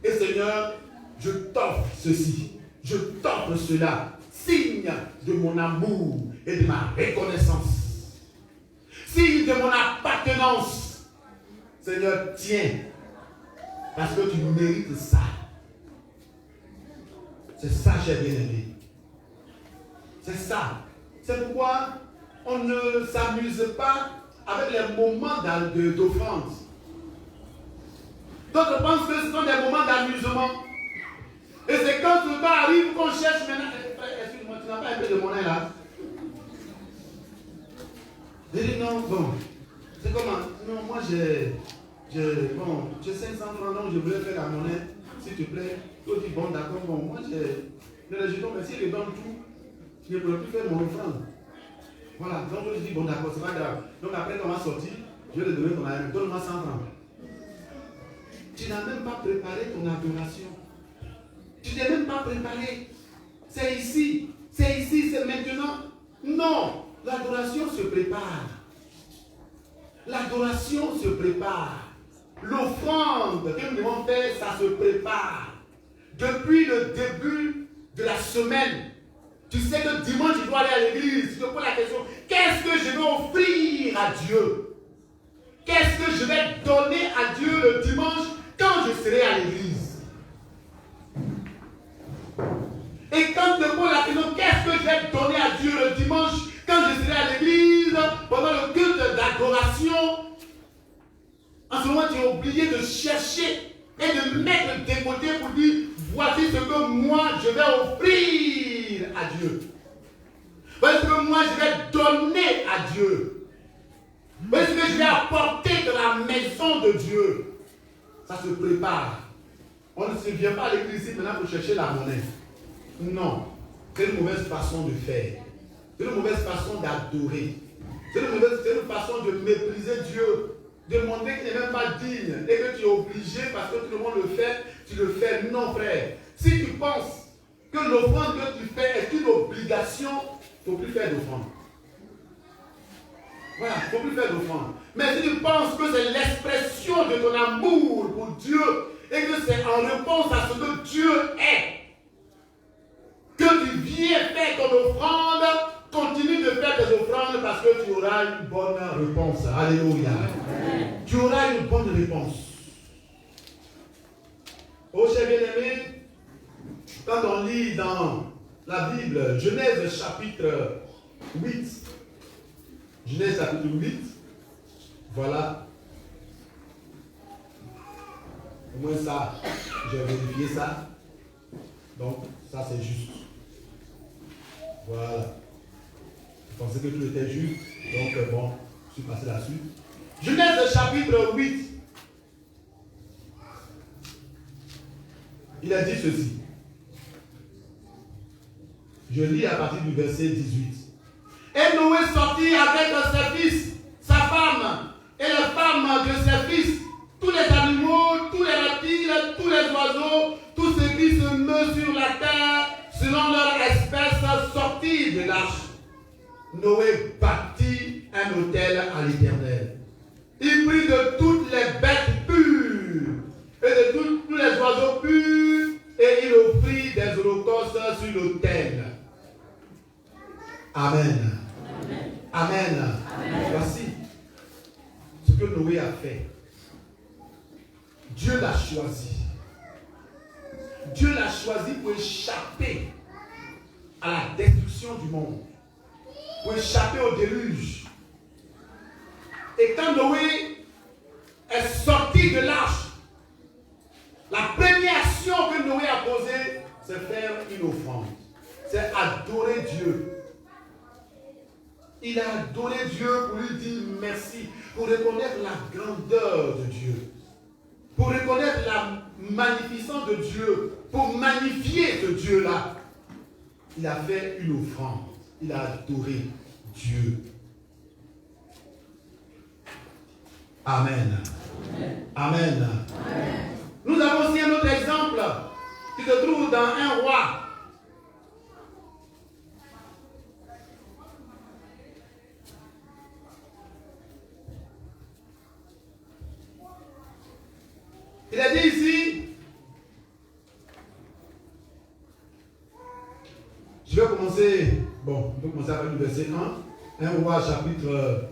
Et Seigneur, je t'offre ceci. Je t'offre cela. Signe de mon amour et de ma reconnaissance. Signe de mon appartenance. Seigneur, tiens. Parce que tu mérites ça. C'est ça, cher bien-aimé. C'est ça. C'est pourquoi on ne s'amuse pas avec les moments d'offrande. D'autres pensent que ce sont des moments d'amusement. Et c'est quand ce temps arrive qu'on cherche maintenant. Excuse-moi, tu n'as pas un peu de monnaie là? Je dis non, bon. C'est comment? Non, moi j'ai 500 francs, donc je voulais faire la monnaie, s'il te plaît. Tu dis bon, d'accord, bon, moi j'ai. Mais les jetons, mais s'il les donne tout, je ne pourrais plus faire mon offrande. Voilà, donc je dis bon, d'accord, c'est pas grave. Donc après, quand on va sortir, je vais le donner ton argent. Donne-moi 100 francs. Tu n'as même pas préparé ton adoration. Tu n'es même pas préparé. C'est ici, c'est maintenant. Non, l'adoration se prépare. L'adoration se prépare. L'offrande que nous devons faire, ça se prépare. Depuis le début de la semaine, tu sais que dimanche, tu dois aller à l'église. Tu te poses la question, qu'est-ce que je vais offrir à Dieu? Qu'est-ce que je vais donner à Dieu le dimanche quand je serai à l'église? Et quand tu te poses la question, qu'est-ce que je vais donner à Dieu le dimanche quand je serai à l'église pendant le culte d'adoration? En ce moment, tu es obligé de chercher et de mettre de côté pour dire, voici ce que moi je vais offrir à Dieu. Voici ce que moi je vais donner à Dieu. Voici ce que je vais apporter de la maison de Dieu. Ça se prépare. On ne se vient pas à l'église ici maintenant pour chercher la monnaie. Non. C'est une mauvaise façon de faire. C'est une mauvaise façon d'adorer. C'est une façon de mépriser Dieu. De montrer qu'il n'est même pas digne et que tu es obligé parce que tout le monde le fait, tu le fais. Non, frère. Si tu penses que l'offrande que tu fais est une obligation, il ne faut plus faire d'offrande. Voilà, il ne faut plus faire d'offrande. Mais si tu penses que c'est l'expression de ton amour pour Dieu et que c'est en réponse à ce que Dieu est, que tu viens faire ton offrande, continue de faire tes offrandes parce que tu auras une bonne réponse. Alléluia. Tu auras une bonne réponse. Oh, chers bien-aimés, quand on lit dans la Bible, Genèse chapitre 8, Genèse chapitre 8, voilà. Au moins ça, j'ai vérifié ça. Donc, ça c'est juste. Voilà. Je pensais que tout était juste. Donc, bon, je suis passé là-dessus. Genèse chapitre 8. Il a dit ceci. Je lis à partir du verset 18. Et Noé sortit avec ses fils, sa femme, et les femmes de ses fils, tous les animaux, tous les reptiles, tous les oiseaux, tous ceux qui se meuvent sur la terre, selon leur espèce, sortis de l'arche. Noé bâtit un autel à l'Éternel. Il prit de toutes les bêtes pures et de tous les oiseaux purs, et il offrit des holocaustes sur l'autel. Amen. Amen. Amen. Voici ce que Noé a fait. Dieu l'a choisi. Dieu l'a choisi pour échapper à la destruction du monde, pour échapper au déluge. Et quand Noé est sorti de l'arche, la première action que Noé a posée, c'est faire une offrande. C'est adorer Dieu. Il a adoré Dieu pour lui dire merci, pour reconnaître la grandeur de Dieu, pour reconnaître la magnificence de Dieu, pour magnifier ce Dieu-là. Il a fait une offrande. Il a adoré Dieu. Amen. Amen. Amen. Amen. Nous avons aussi un autre exemple qui se trouve dans un roi. Il a dit ici, je vais commencer, on peut commencer avec le verset 1, 1 roi chapitre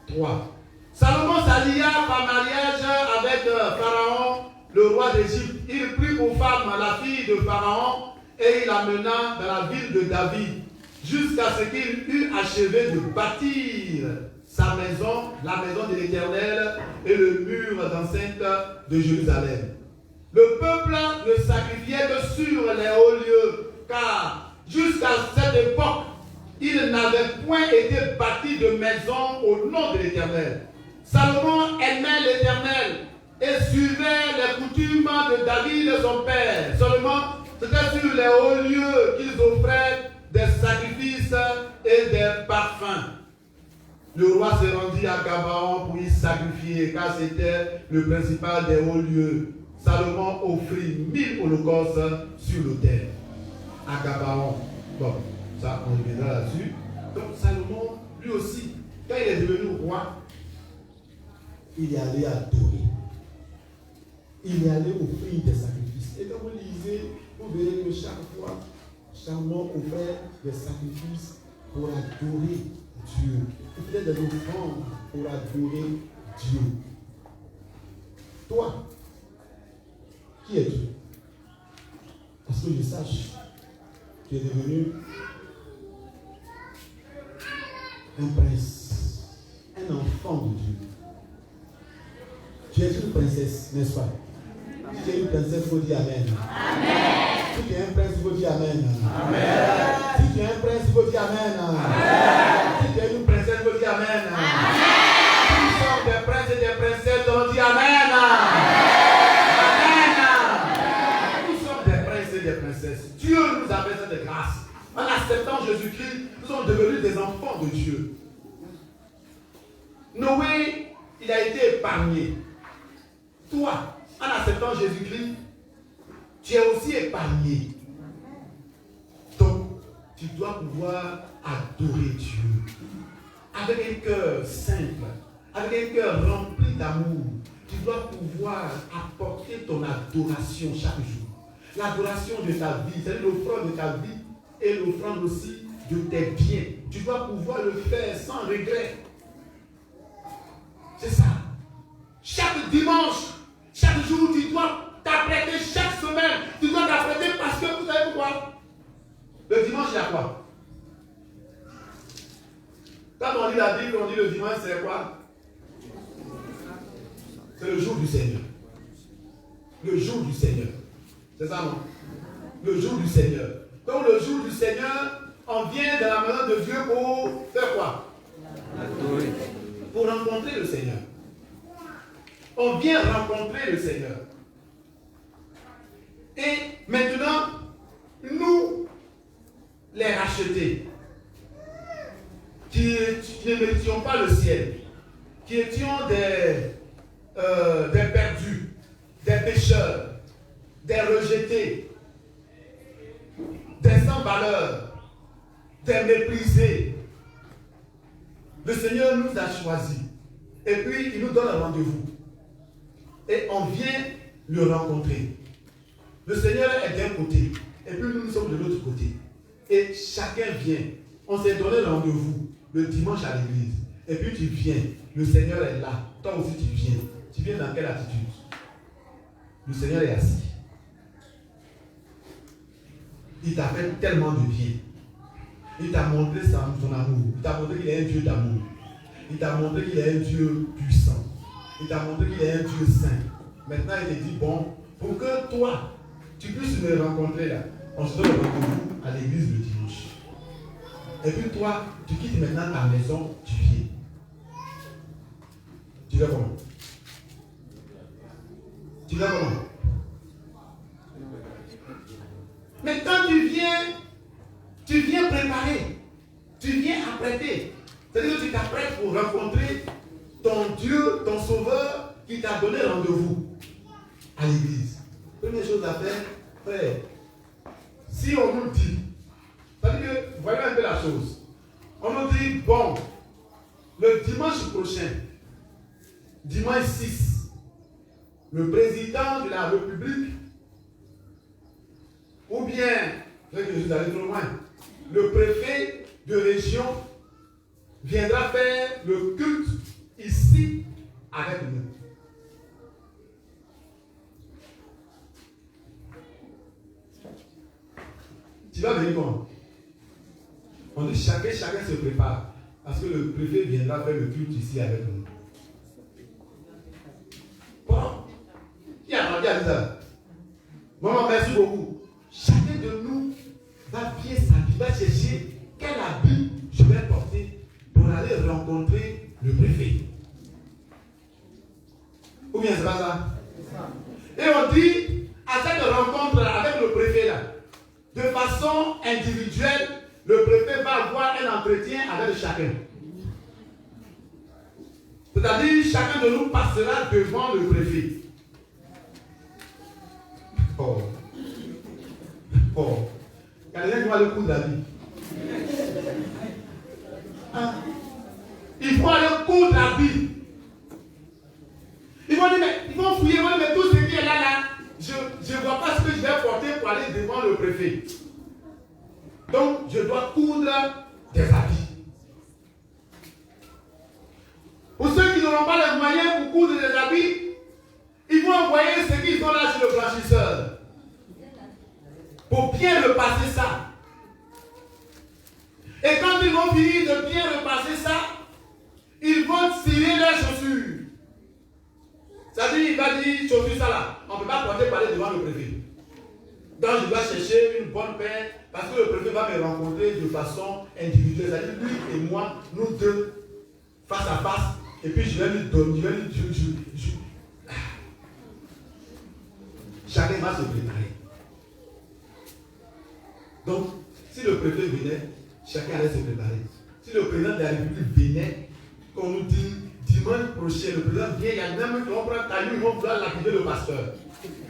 3. Salomon s'allia par mariage avec Pharaon, le roi d'Égypte. Il prit pour femme la fille de Pharaon et il l'amena dans la ville de David, jusqu'à ce qu'il eût achevé de bâtir sa maison, la maison de l'Éternel et le mur d'enceinte de Jérusalem. Le peuple ne sacrifiait que sur les hauts lieux, car jusqu'à cette époque, il n'avait point été bâti de maison au nom de l'Éternel. Salomon aimait l'Éternel et suivait les coutumes de David son père. Seulement, c'était sur les hauts lieux qu'ils offraient des sacrifices et des parfums. Le roi se rendit à Gabaon pour y sacrifier, car c'était le principal des hauts lieux. Salomon offrit 1000 holocaustes sur l'autel à Gabaon. Bon, ça on reviendra là-dessus. Donc Salomon, lui aussi, quand il est devenu roi, il est allé adorer. Il est allé offrir des sacrifices. Et quand vous lisez, vous verrez que chaque fois, Salomon offrait des sacrifices pour adorer Dieu. Il faisait des offrandes pour adorer Dieu. Toi, qui es-tu? Parce que je sache, tu es devenu un prince, un enfant de Dieu. Tu es une princesse, n'est-ce pas? Si tu es une princesse, il faut dire Amen. Amen. Si tu es un prince, il faut dire Amen. Amen. Si tu es un prince, il faut dire Amen. Amen. Si tu es une princesse, il faut dire Amen. Amen. Nous sommes des princes et des princesses, on dit Amen. Amen. Nous sommes des princes et des princesses. Dieu nous a fait cette grâce. En acceptant Jésus-Christ, nous sommes devenus des enfants de Dieu. Noé, il a été épargné. Toi, en acceptant Jésus-Christ, tu es aussi épargné. tu dois pouvoir adorer Dieu. Avec un cœur simple, avec un cœur rempli d'amour, tu dois pouvoir apporter ton adoration chaque jour. L'adoration de ta vie, c'est l'offrande de ta vie et l'offrande aussi de tes biens. Tu dois pouvoir le faire sans regret. C'est ça. Chaque dimanche, chaque jour, tu dois t'apprêter chaque semaine. Tu dois t'apprêter parce que vous savez pourquoi? Le dimanche, il y a quoi? Quand on lit la Bible, on dit le dimanche, c'est quoi? C'est le jour du Seigneur. Le jour du Seigneur. C'est ça, non? Le jour du Seigneur. Donc, le jour du Seigneur, on vient dans la maison de Dieu pour faire quoi? Pour rencontrer le Seigneur. On vient rencontrer le Seigneur. Et maintenant, nous, les rachetés, qui ne méritions pas le ciel, qui étions des perdus, des pécheurs, des rejetés, des sans-valeur, des méprisés. Le Seigneur nous a choisis. Et puis, il nous donne un rendez-vous. Et on vient le rencontrer. Le Seigneur est d'un côté. Et puis, nous sommes de l'autre côté. Et chacun vient. On s'est donné rendez-vous le dimanche à l'église. Et puis, tu viens. Le Seigneur est là. Toi aussi, tu viens. Tu viens dans quelle attitude? Le Seigneur est assis. Il t'a fait tellement de bien. Il t'a montré son amour. Il t'a montré qu'il est un Dieu d'amour. Il t'a montré qu'il est un Dieu puissant. Il t'a montré qu'il est un Dieu saint. Maintenant, il te dit, bon, pour que toi, tu puisses me rencontrer là, on se donne rendez-vous à l'église le dimanche. Et puis toi, tu quittes maintenant ta maison, tu viens. Tu vas comment? Tu vas comment? Mais quand tu viens préparer, tu viens apprêter. C'est-à-dire que tu t'apprêtes pour rencontrer ton Dieu, ton Sauveur, qui t'a donné rendez-vous à l'église. Première chose à faire, frère, si on nous dit, c'est-à-dire que, voyez un peu la chose, on nous dit, bon, le dimanche prochain, dimanche 6, le président de la République, ou bien, je suis allé trop loin, le préfet de région viendra faire le culte ici avec nous. Tu vas venir comment? On dit chacun se prépare. Parce que le préfet viendra faire le culte ici avec nous. Bon. Qui a dit ça? Maman, merci beaucoup. Chacun de nous va bien s'habiller, va chercher quel habit je vais porter pour aller rencontrer le préfet. Ou bien c'est pas ça? Et on dit, à cette rencontre avec le préfet là, de façon individuelle, le préfet va avoir un entretien avec chacun. C'est-à-dire, chacun de nous passera devant le préfet. Oh. Quelqu'un qui va le coup de la vie. Hein? Il faut aller coudre la vie. Ils vont dire, ils vont fouiller, ils vont dire, mais tout ce qui est là, je ne vois pas ce que je vais porter pour aller devant le préfet. Donc, je dois coudre des habits. Pour ceux qui n'auront pas les moyens pour coudre des habits, ils vont envoyer ce qu'ils ont là chez le blanchisseur. Pour bien repasser ça. Et quand ils vont finir de bien repasser ça, ils vont tirer leurs chaussures. C'est-à-dire, il va dire, chaussures ça là, on ne peut pas porter pour aller devant le préfet. Donc je dois chercher une bonne paire, parce que le préfet va me rencontrer de façon individuelle. C'est-à-dire, lui et moi, nous deux, face à face, et puis je vais lui donner, chacun va se préparer. Donc, si le préfet venait, chacun allait se préparer. Si le président de la République venait, qu'on nous dit, dimanche prochain, le président vient, il y a même qui vont prendre ta ligne, ils vont vouloir l'activer le pasteur.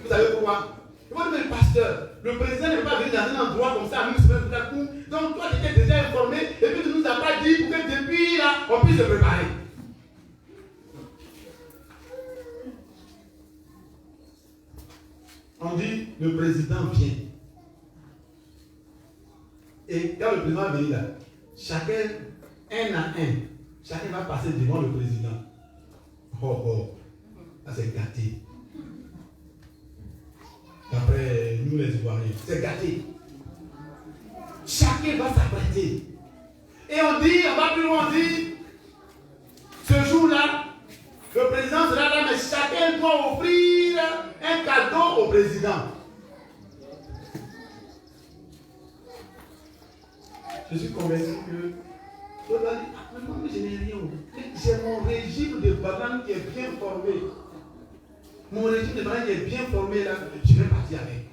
Vous savez pourquoi? Il va dire, pasteur, le président n'est pas venu dans un endroit comme ça, à une semaine tout à coup. Donc toi, tu étais déjà informé, et puis tu ne nous as pas dit pour que depuis là, on puisse se préparer. On dit, le président vient. Et quand le président vient là, chacun, un à un, chacun va passer devant le président. Oh oh, ça c'est gâté. D'après nous les Ivoiriens, c'est gâté. Chacun va s'apprêter. Et on dit, on va plus loin, on dit, ce jour-là, le président sera là, mais chacun doit offrir un cadeau au président. Je suis convaincu que l'autre a dit, ah, mais je n'ai rien. J'ai mon régime de banane qui est bien formé. Mon régime de banane qui est bien formé là, je vais partir avec.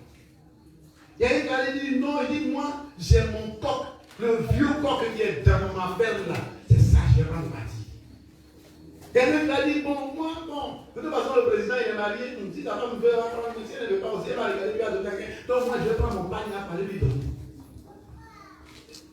Il y a un gars qui dit, non, il dit, moi, j'ai mon coq, le vieux coq qui est dans ma ferme là. C'est ça, je vais prendre partir. Quelqu'un a dit, bon, moi, bon, de toute façon, le président, il est marié, il me dit, ta femme veut prendre un monsieur, elle ne veut pas aussi, elle va regarder, lui a donné quelqu'un. Donc, moi, je vais prendre mon panier à parler, lui donner.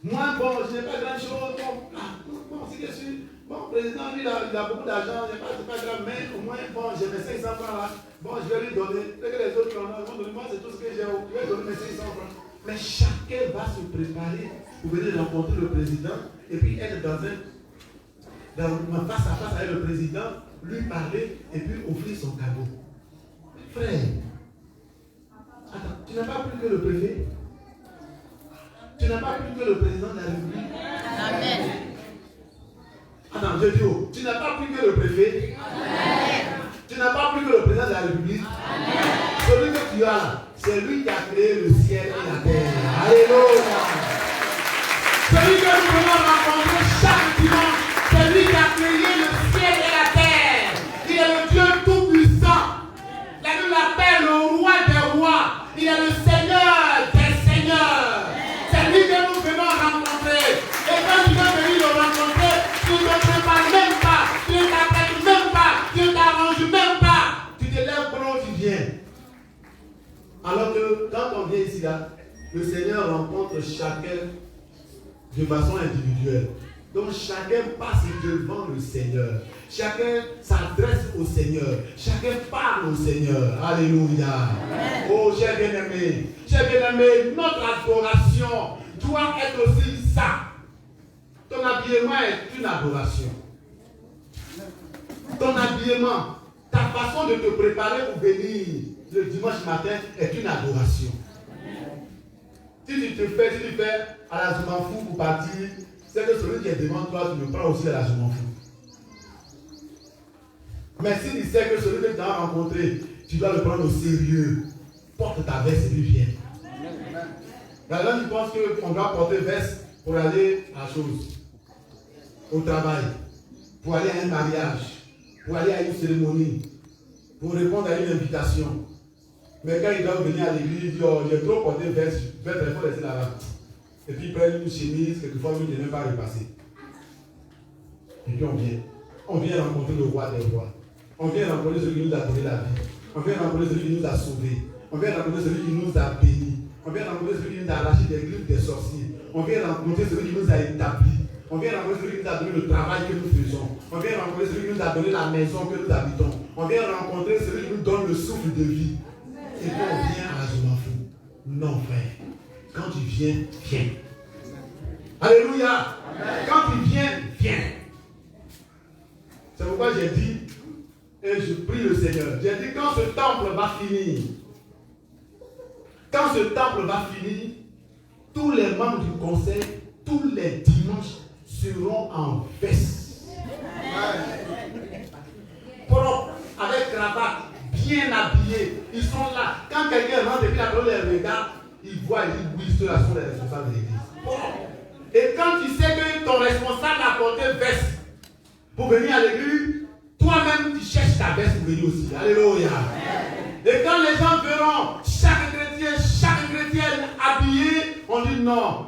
Moi, bon, je n'ai pas grand chose, bon, si je suis, bon, président, lui, il a beaucoup d'argent, c'est pas grave, mais au moins, bon, j'ai mes 500 francs là, bon, je vais lui donner, dès que les autres en ont, moi, c'est tout ce que j'ai, je vais donner mes 500 francs. Mais chacun va se préparer pour venir rencontrer le président, et puis être dans face à face avec le président, lui parler et puis offrir son cadeau. Frère, attends, tu n'as pas plus que le préfet? Tu n'as pas plus que le président de la République? Amen. Attends, je dis, oh, tu n'as pas plus que le préfet? Amen. Tu n'as pas plus que le président de la République? Amen. Celui que tu as là, c'est lui qui a créé le ciel et la terre. Alléluia. Celui que nous pouvons rencontrer chaque dimanche. C'est lui qui a créé le ciel et la terre. Il est le Dieu tout-puissant. La Bible l'appelle le roi des rois. Il est le Seigneur des seigneurs. C'est lui que nous venons rencontrer. Et quand tu viens venir le rencontrer, tu ne te prépares même pas. Tu ne t'apprêtes même pas. Tu ne t'arranges même pas. Tu te lèves pendant que tu viens. Alors que quand on vient ici, là, le Seigneur rencontre chacun de façon individuelle. Donc chacun passe devant le Seigneur. Chacun s'adresse au Seigneur. Chacun parle au Seigneur. Alléluia. Amen. Oh, cher bien-aimé, notre adoration doit être aussi ça. Ton habillement est une adoration. Ton habillement, ta façon de te préparer pour venir le dimanche matin est une adoration. Si tu fais à la Zoumanfou pour partir, c'est que celui qui est devant toi, tu le prends aussi à la Zoumanfou. Mais si tu sais que celui que tu as rencontré, tu dois le prendre au sérieux, porte ta veste et lui viens. Maintenant, tu penses qu'on doit porter veste pour aller à la chose, au travail, pour aller à un mariage, pour aller à une cérémonie, pour répondre à une invitation. Mais quand il doit venir à l'église, il dit, oh, j'ai trop porté veste, je vais très laisser là-bas. Et puis il prend une chemise, quelquefois lui ne n'est même pas repassé. Et puis on vient rencontrer le roi des rois. On vient rencontrer celui qui nous a donné la vie. On vient rencontrer celui qui nous a sauvés. On vient rencontrer celui qui nous a bénis. On vient rencontrer celui qui nous a arraché des griffes des sorciers. On vient rencontrer celui qui nous a établis. On vient rencontrer celui qui nous a donné le travail que nous faisons. On vient rencontrer celui qui nous a donné la maison que nous habitons. On vient rencontrer celui qui nous donne le souffle de vie. Et puis on vient à Zoumanfou. Non, frère. Quand tu viens, viens. Alléluia. Amen. Quand tu viens, viens. C'est pourquoi j'ai dit, et je prie le Seigneur, j'ai dit quand ce temple va finir, tous les membres du conseil, tous les dimanches seront en veste. Propre, avec cravate, bien habillés. Ils sont là. Quand quelqu'un rentre et puis la parole les regarde, ils voient et disent oui, ceux-là sont les responsables de l'église. Et quand tu sais que ton responsable a porté veste pour venir à l'église, toi-même tu cherches ta veste pour venir aussi. Alléluia. Et quand les gens verront chaque chrétien habillé, on dit non.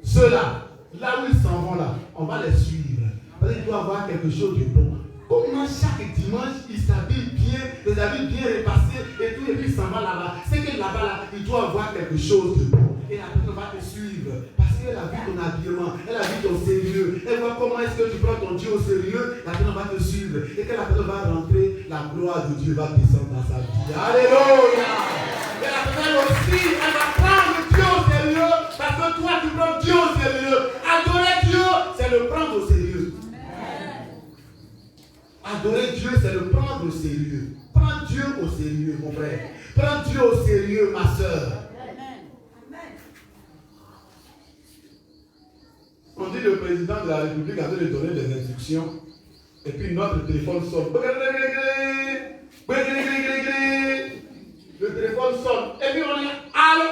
Ceux-là, là où ils s'en vont là, on va les suivre. Parce qu'il doit avoir quelque chose de bon. Comment chaque dimanche, ils s'habillent bien, les habits bien repassés et tout prie et puis il s'en va là-bas. C'est que là-bas, là, il doit avoir quelque chose de bon. Et la personne va te suivre. Parce qu'elle a vu ton habillement, elle a vu ton sérieux. Elle voit comment est-ce que tu prends ton Dieu au sérieux. La personne va te suivre. Et quand la personne va rentrer, la gloire de Dieu va descendre dans sa vie. Alléluia. Et la personne aussi, elle va prendre Dieu au sérieux. Parce que toi, tu prends Dieu au sérieux. Adorer Dieu, c'est le prendre au sérieux. Adorer Dieu, c'est le prendre au sérieux. Prends Dieu au sérieux, mon frère. Prends Dieu au sérieux, ma soeur. On dit le président de la République avait de donner des instructions. Et puis notre téléphone sonne. Le téléphone sonne. Et puis on dit allô.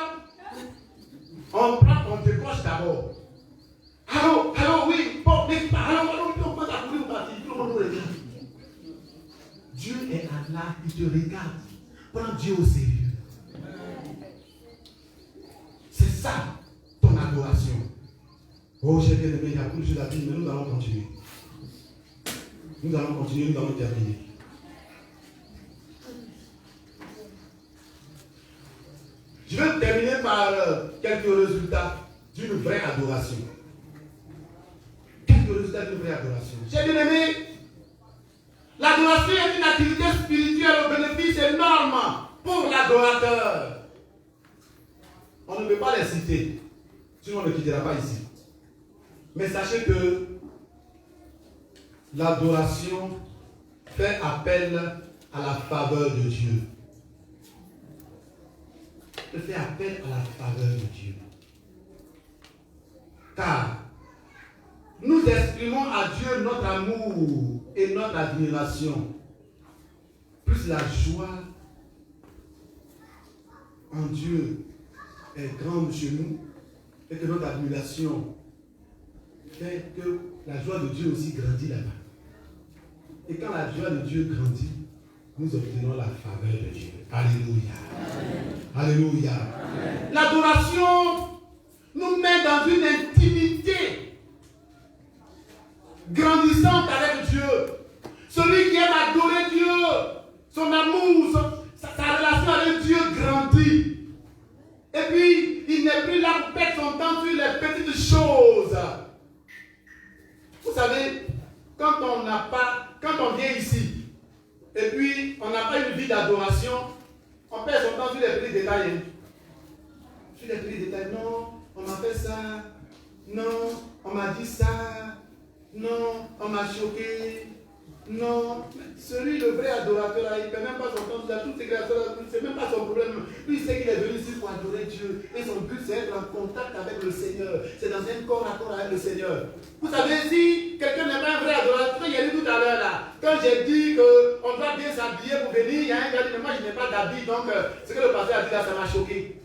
On décroche d'abord. Allô, oui. Bon, mais allô, on peut t'appeler ou partir. Tout le monde nous regarde. Dieu est là, il te regarde. Prends Dieu au sérieux. C'est ça, ton adoration. Oh, j'ai bien aimé, il y a beaucoup de choses à dire, mais nous allons continuer. Nous allons continuer, nous allons terminer. Je vais terminer par quelques résultats d'une vraie adoration. Quelques résultats d'une vraie adoration. J'ai bien aimé. L'adoration est une activité spirituelle au bénéfice énorme pour l'adorateur. On ne peut pas les citer, sinon on ne quittera pas ici. Mais sachez que l'adoration fait appel à la faveur de Dieu. Elle fait appel à la faveur de Dieu. Car nous exprimons à Dieu notre amour et notre admiration. Plus la joie en Dieu est grande chez nous et que notre admiration fait que la joie de Dieu aussi grandit là-bas. Et quand la joie de Dieu grandit, nous obtenons la faveur de Dieu. Alléluia. Amen. Alléluia. L'adoration nous met dans une intimité grandissante avec Dieu. Celui qui aime adorer Dieu, son amour, sa relation avec Dieu grandit. Et puis, il n'est plus là pour perdre son temps sur les petites choses. Vous savez, quand on vient ici, et puis on n'a pas une vie d'adoration, on perd son temps sur les petits détails. Sur les petits détails, non, on m'a fait ça, non, on m'a dit ça, non, on m'a choqué, non. Celui, le vrai adorateur, là, il ne perd même pas son temps sur toutes ces créatures, c'est même pas son problème. Lui, il sait qu'il est venu ici pour adorer Dieu. Et son but, c'est d'être en contact avec le Seigneur. C'est dans un corps à corps avec le Seigneur. Vous savez, si quelqu'un n'est pas un vrai adorateur, il y a eu tout à l'heure là, quand j'ai dit qu'on doit bien s'habiller pour venir, il y a un gars qui dit, mais moi je n'ai pas d'habit, donc ce que le pasteur a dit là, ça m'a choqué.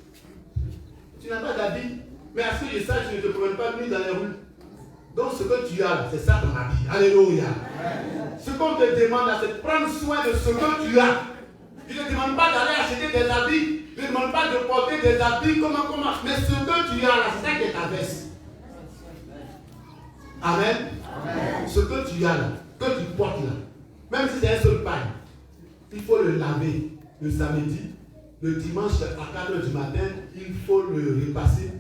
Tu n'as pas d'habit, mais à ce que je sache, tu ne te promènes pas nuit dans les rues. Donc ce que tu as, c'est ça ton habit. Alléluia. Ce qu'on te demande là, c'est de prendre soin de ce que tu as. Je ne te demande pas d'aller acheter des habits. Je ne te demande pas de porter des habits, comment. Mais ce que tu as là, c'est ça qui est ta veste. Amen. Amen. Ce que tu as là, que tu portes là, même si c'est un seul pain, il faut le laver le samedi, le dimanche à 4h du matin, il faut le repasser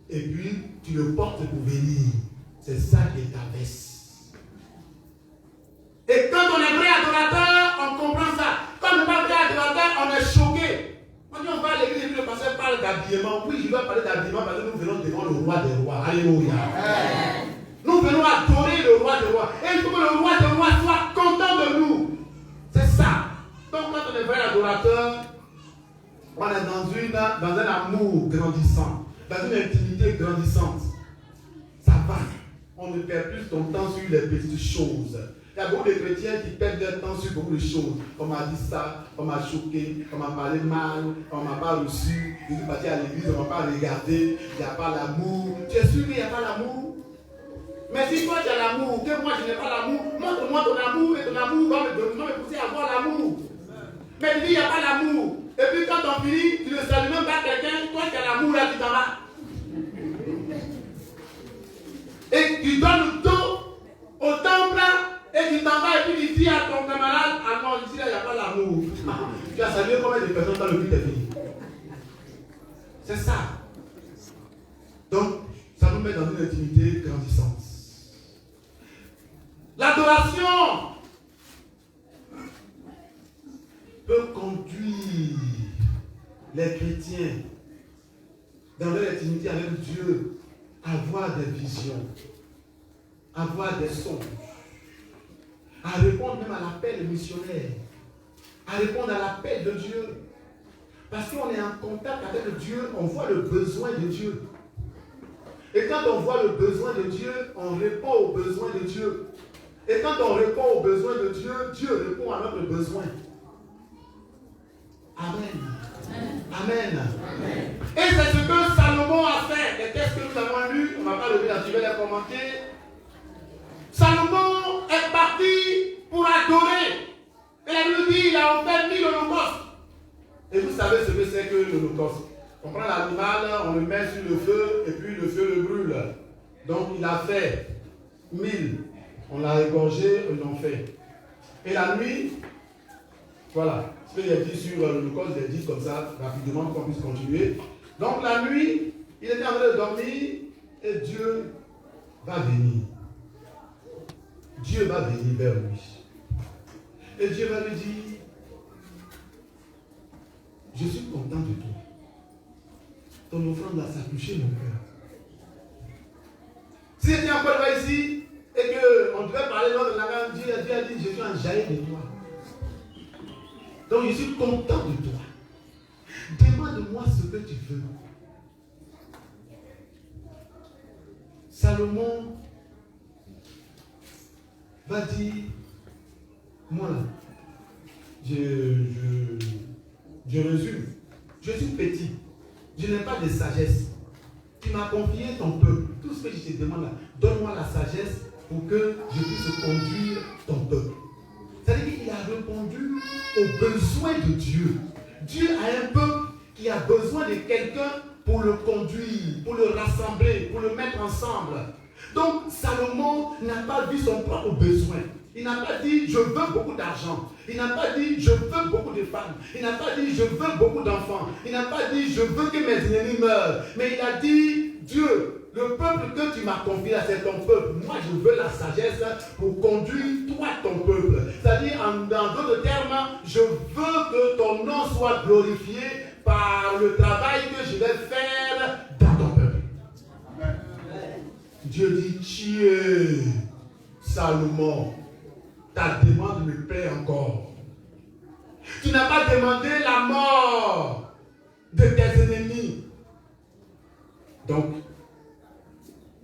et puis tu le portes pour venir. C'est ça qui est ta veste. Et quand on est vrai adorateur, on comprend ça. Quand on n'est pas vrai adorateur, on est choqué. On dit on va à l'église et puis le pasteur parle d'habillement. Oui, je dois parler d'habillement parce que nous venons devant le roi des rois. Alléluia. Amen. Nous venons adorer le roi des rois. Et il faut que le roi des rois soit content de nous. C'est ça. Donc quand on est vrai adorateur, on est dans un amour grandissant, dans une intimité grandissante. Ça va. On ne perd plus ton temps sur les petites choses. Il y a beaucoup de chrétiens qui perdent leur temps sur beaucoup de choses. On m'a dit ça, on m'a choqué, on m'a parlé mal, on ne m'a pas reçu, je suis parti à l'église, on ne m'a pas regardé, il n'y a pas l'amour. Tu es sûr qu'il n'y a pas l'amour? Mais si toi tu as l'amour, que moi je n'ai pas l'amour, montre-moi ton amour et ton amour va me pousser à avoir l'amour. Mais il dit il n'y a pas l'amour. Et puis quand on finit, tu ne salues même pas quelqu'un, toi tu as l'amour là, tu t'en vas. Et tu donnes le dos au temple et tu t'en vas et puis tu dis à ton camarade, ah non, ici là il n'y a pas l'amour. Tu as salué combien de personnes dans le but est fini? C'est ça. Donc, ça nous met dans une intimité grandissante. L'adoration peut conduire les chrétiens dans leur intimité avec Dieu à avoir des visions, à avoir des songes, à répondre même à l'appel missionnaire, à répondre à l'appel de Dieu. Parce qu'on est en contact avec Dieu, on voit le besoin de Dieu. Et quand on voit le besoin de Dieu, on répond aux besoins de Dieu. Et quand on répond aux besoins de Dieu, Dieu répond à notre besoin. Amen. Amen. Amen. Et c'est ce que Salomon a fait. Les textes que nous avons lus, on ne va pas lever la je vais les commenter. Salomon est parti pour adorer. Et la Bible dit il a offert 1000 holocaustes. Et vous savez ce que c'est que l'holocauste. On prend l'animal, on le met sur le feu, et puis le feu le brûle. Donc il a fait 1000. On l'a égorgé, ils l'ont fait. Et la nuit, voilà. Ce qu'il a dit sur l'holocauste, il a dit comme ça, rapidement, qu'on puisse continuer. Donc la nuit, il était en train de dormir, et Dieu va venir. Dieu va venir vers lui. Et Dieu va lui dire, je suis content de toi. Ton offrande là, ça a touché mon cœur. Si j'étais encore là ici, et qu'on devait parler lors de la langue, Dieu a dit, je suis enjaillé de toi. Donc je suis content de toi. Demande-moi ce que tu veux. Salomon va dire, moi là, je résume, je suis petit, je n'ai pas de sagesse. Tu m'as confié ton peuple. Tout ce que je te demande là, donne-moi la sagesse pour que je puisse conduire ton peuple. C'est-à-dire qu'il a répondu aux besoins de Dieu. Dieu a un peuple qui a besoin de quelqu'un pour le conduire, pour le rassembler, pour le mettre ensemble. Donc Salomon n'a pas vu son propre besoin. Il n'a pas dit je veux beaucoup d'argent. Il n'a pas dit je veux beaucoup de femmes. Il n'a pas dit je veux beaucoup d'enfants. Il n'a pas dit je veux que mes ennemis meurent. Mais il a dit Dieu, le peuple que tu m'as confié là, c'est ton peuple. Moi, je veux la sagesse pour conduire toi, ton peuple. C'est-à-dire, dans d'autres termes, je veux que ton nom soit glorifié par le travail que je vais faire dans ton peuple. Amen. Dieu dit, tiens, Salomon, ta demande me plaît encore. Tu n'as pas demandé la mort de tes ennemis. Donc,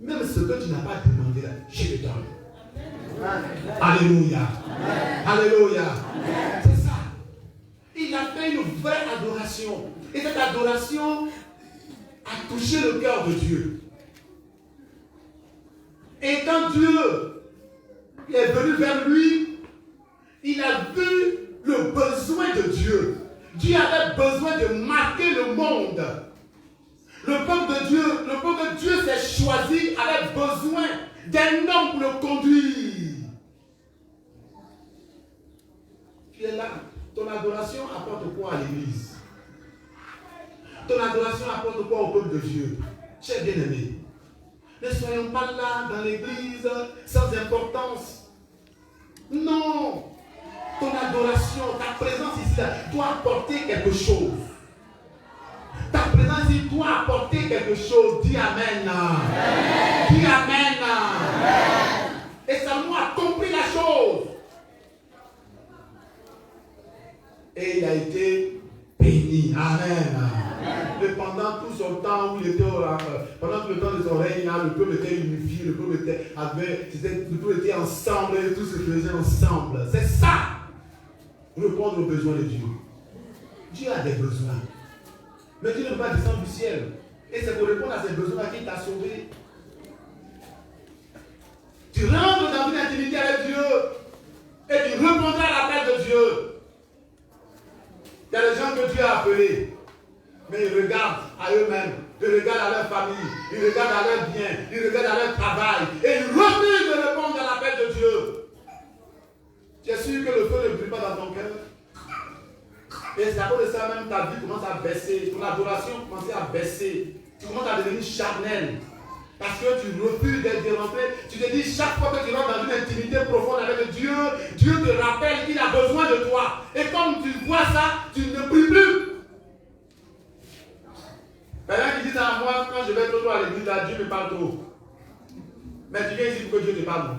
même ce que tu n'as pas demandé là, je te donne. Alléluia. Alléluia. C'est ça. Il a fait une vraie adoration. Et cette adoration a touché le cœur de Dieu. Et quand Dieu est venu vers lui, il a vu le besoin de Dieu. Dieu avait besoin de marquer le monde. Le peuple de Dieu s'est choisi, avait besoin d'un homme pour le conduire. Tu es là. Ton adoration apporte quoi à l'église? Ton adoration apporte quoi au peuple de Dieu? Chers bien-aimés, ne soyons pas là dans l'église sans importance. Non. Ton adoration, ta présence ici doit apporter quelque chose. Ta présence ici doit apporter quelque chose. Dis Amen. Amen. Dis Amen. Amen. Et Salomon a compris la chose. Et il a été béni. Amen. Amen. Et pendant tout son temps où il était pendant tout le temps de son règne, le peuple était unifié, le peuple était ensemble, et tout se faisait ensemble. C'est ça. Répondre aux besoins de Dieu. Dieu a des besoins. Mais Dieu ne va pas descendre du ciel. Et c'est pour répondre à ces besoins qu'il t'a sauvé. Tu rentres dans une intimité avec Dieu et tu répondras à l'appel de Dieu. Il y a des gens que Dieu a appelés, mais ils regardent à eux-mêmes, ils regardent à leur famille, ils regardent à leurs biens, ils regardent à leur travail et ils refusent de répondre à l'appel de Dieu. Tu es sûr que le feu ne brûle pas dans ton cœur? Et c'est à cause de ça même ta vie commence à baisser, ton adoration commence à baisser. Tu commences à devenir charnel. Parce que tu refuses d'être dérangé. Tu te dis chaque fois que tu rentres dans une intimité profonde avec Dieu, Dieu te rappelle qu'il a besoin de toi. Et comme tu vois ça, tu ne pries plus. Il y en a qui disent à moi, quand je vais trop à l'église, là, Dieu me parle trop. Mais tu viens ici pour que Dieu te parle.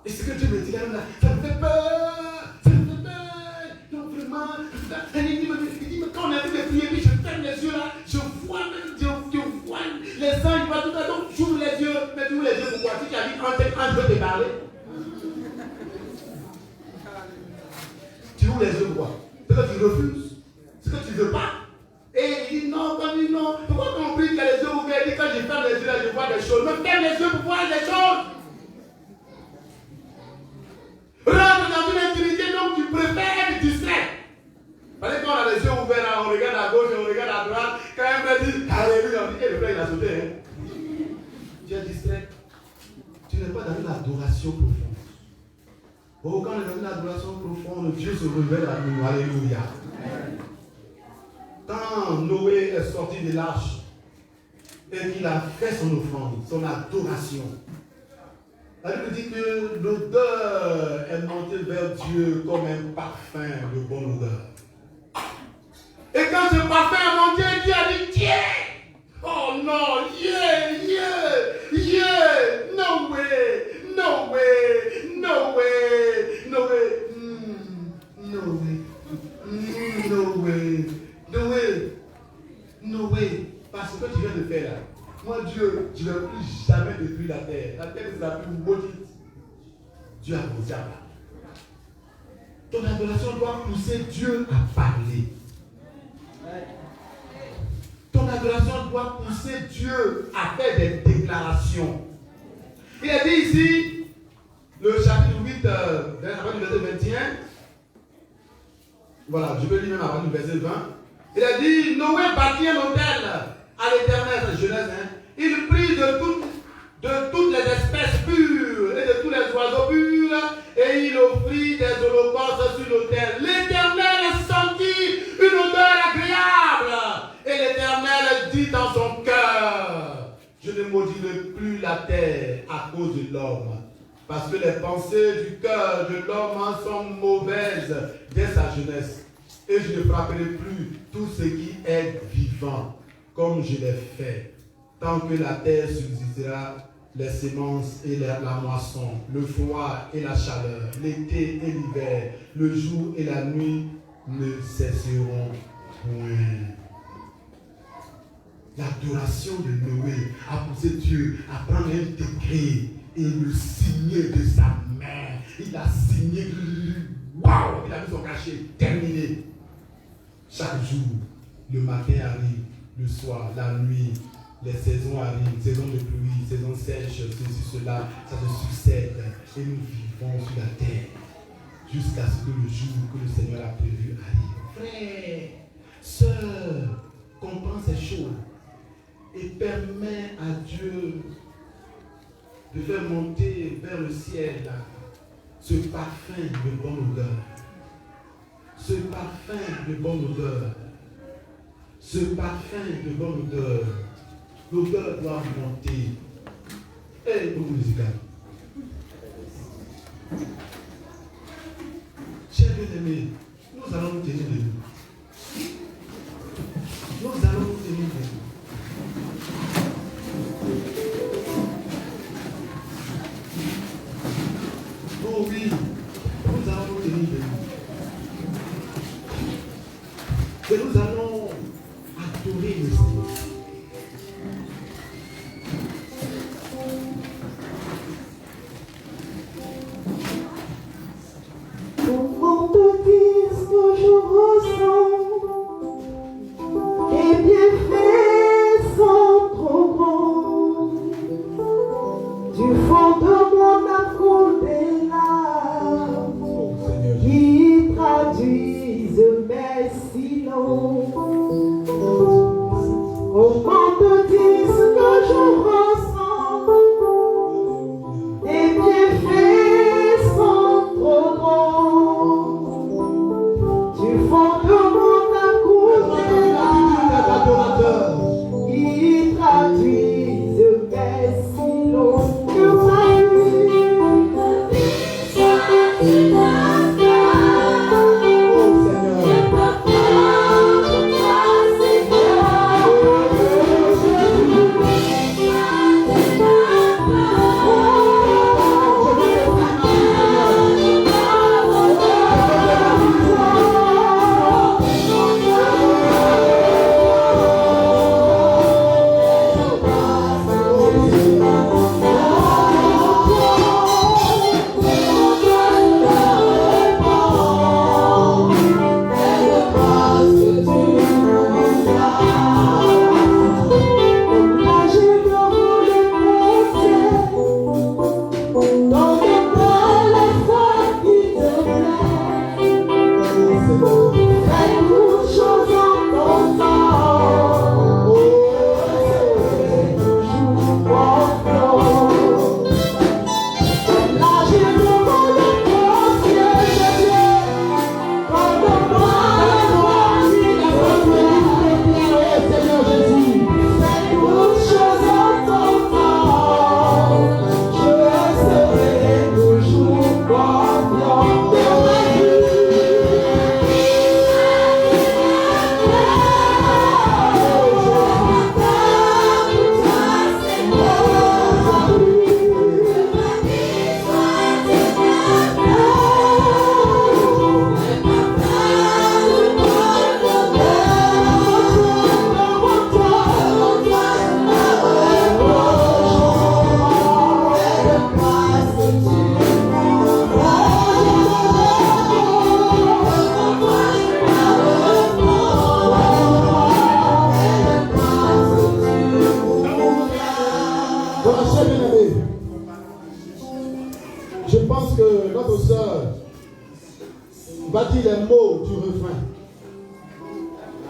Et ce que Dieu me dit là, ça me fait peur. Ça me fait peur. Non, vraiment. Il dit, mais quand on a vu les prières, je ferme les yeux là, je vois même Dieu, vois les anges, tout ça, donc j'ouvre les yeux. Mais tu ouvres les yeux pourquoi? Si tu as dit quand je veux te parler. Tu ouvres les yeux pourquoi? Parce que tu refuses. Ce que tu ne veux pas. Et il dit non, comme il dit non. Pourquoi on prie qu'il a les yeux ouverts? Il dit quand je ferme les yeux là, je vois des choses. Mais ferme les yeux pour voir des choses. Rentre dans une intimité, donc tu préfères être distrait. Parce que quand on a les yeux ouverts là, on regarde à gauche, on regarde à droite. Quand un frère dit alléluia, on dit le frère il a sauté. Hein? Tu es distrait. Tu n'es pas dans une adoration profonde. Oh, quand on est dans une adoration profonde, Dieu se révèle à nous. Alléluia. Quand Noé est sorti de l'arche et qu'il a fait son offrande, son adoration, la Bible dit que l'odeur est montée vers Dieu comme un parfum de bonne odeur. Et quand ce parfum est monté, Dieu a dit tiens! Oh non, yeah, no way, no way, no way, no way, no way, no way. No way. Parce que tu viens de faire là. Moi, Dieu, je ne vais plus jamais détruire la terre. La terre, c'est la plus maudite. Dieu a posé à parler. Ton adoration doit pousser Dieu à parler. Ton adoration doit pousser Dieu à faire des déclarations. Il a dit ici, le chapitre 8, avant du verset 21. Voilà, je peux lire même avant du verset 20. Il a dit, Noé bâtit un autel à l'Éternel, Genèse. Il prit de toutes les espèces pures et de tous les oiseaux purs, et il offrit des holocaustes sur l'autel. L'Éternel sentit une odeur agréable, et l'Éternel dit dans son cœur, je ne maudirai plus la terre à cause de l'homme, parce que les pensées du cœur de l'homme sont mauvaises dès sa jeunesse. Et je ne frapperai plus tout ce qui est vivant, comme je l'ai fait, tant que la terre subsistera, les semences et la moisson, le froid et la chaleur, l'été et l'hiver, le jour et la nuit ne cesseront point. L'adoration de Noé a poussé Dieu à prendre un décret et le signer de sa main. Il a signé, waouh, il a mis son cachet, terminé. Chaque jour, le matin arrive, le soir, la nuit, les saisons arrivent, saison de pluie, saison sèche, ceci, cela, ça se succède. Et nous vivons sur la terre jusqu'à ce que le jour que le Seigneur a prévu arrive. Frère, sœur, comprends ces choses et permets à Dieu de faire monter vers le ciel ce parfum de bonne odeur. Ce parfum de bonne odeur. Ce parfum de bonne odeur. L'odeur doit monter. Et pour musical. Chers bien-aimés, nous allons nous tenir debout. Nous allons nous tenir debout. Oh oui, nous allons nous tenir debout. Et nous allons adorer le Seigneur. Comment te dire ce que je ressens? Et bien fait sont trop grands. Du fond de mon âme coule des larmes. Je pense que notre sœur va dire les mots du refrain.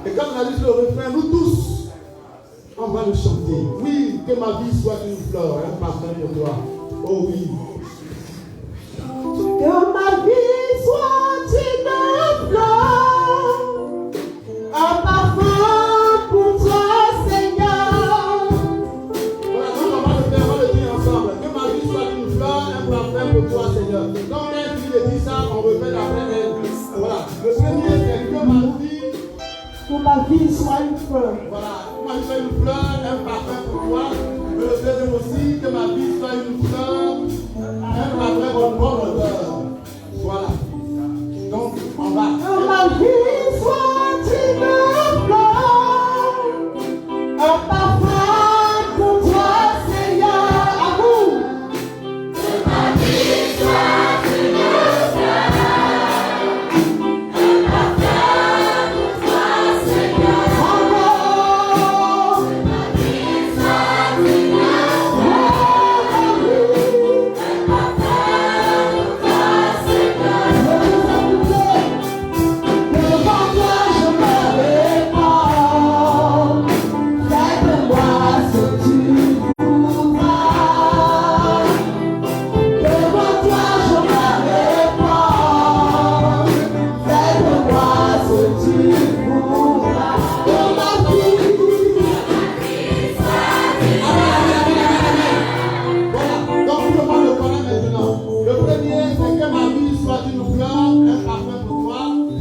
Et quand on a dit le refrain, nous tous, on va le chanter. Oui, que ma vie soit une fleur, un parfum pour toi. Oh oui. Que ma vie soit une fleur, un parfum pour toi, Seigneur. Voilà, donc on va le dire ensemble. Que ma vie soit une fleur, un parfum pour toi, Seigneur. Donc elle qui dit ça, on répète après elle. Voilà. Le premier, c'est que ma vie soit une fleur. Voilà. Que ma vie soit une fleur, un parfum pour toi. Le deuxième aussi, que ma vie soit une fleur, un parfum pour bonne odeur. Voilà. Donc, on va. Que ma vie soit une fleur, un parfum pour toi, Seigneur. À vous. Que ma vie soit une fleur, un parfum pour toi, Seigneur. Encore.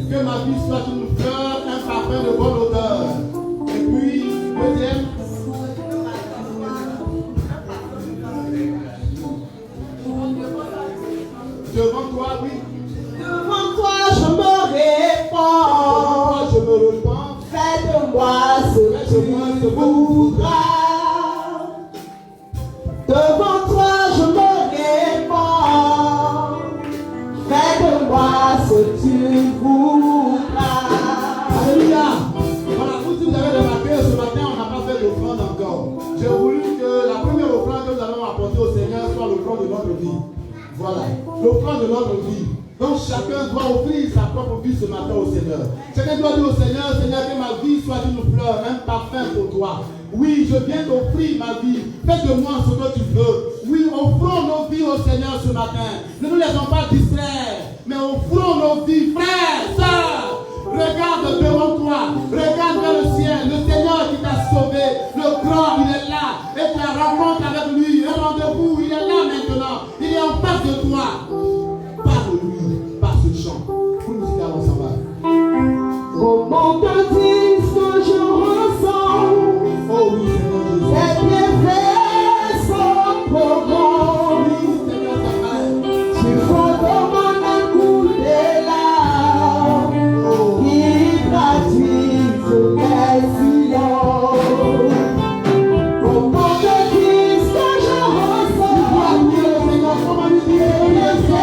Que ma vie soit une Yes,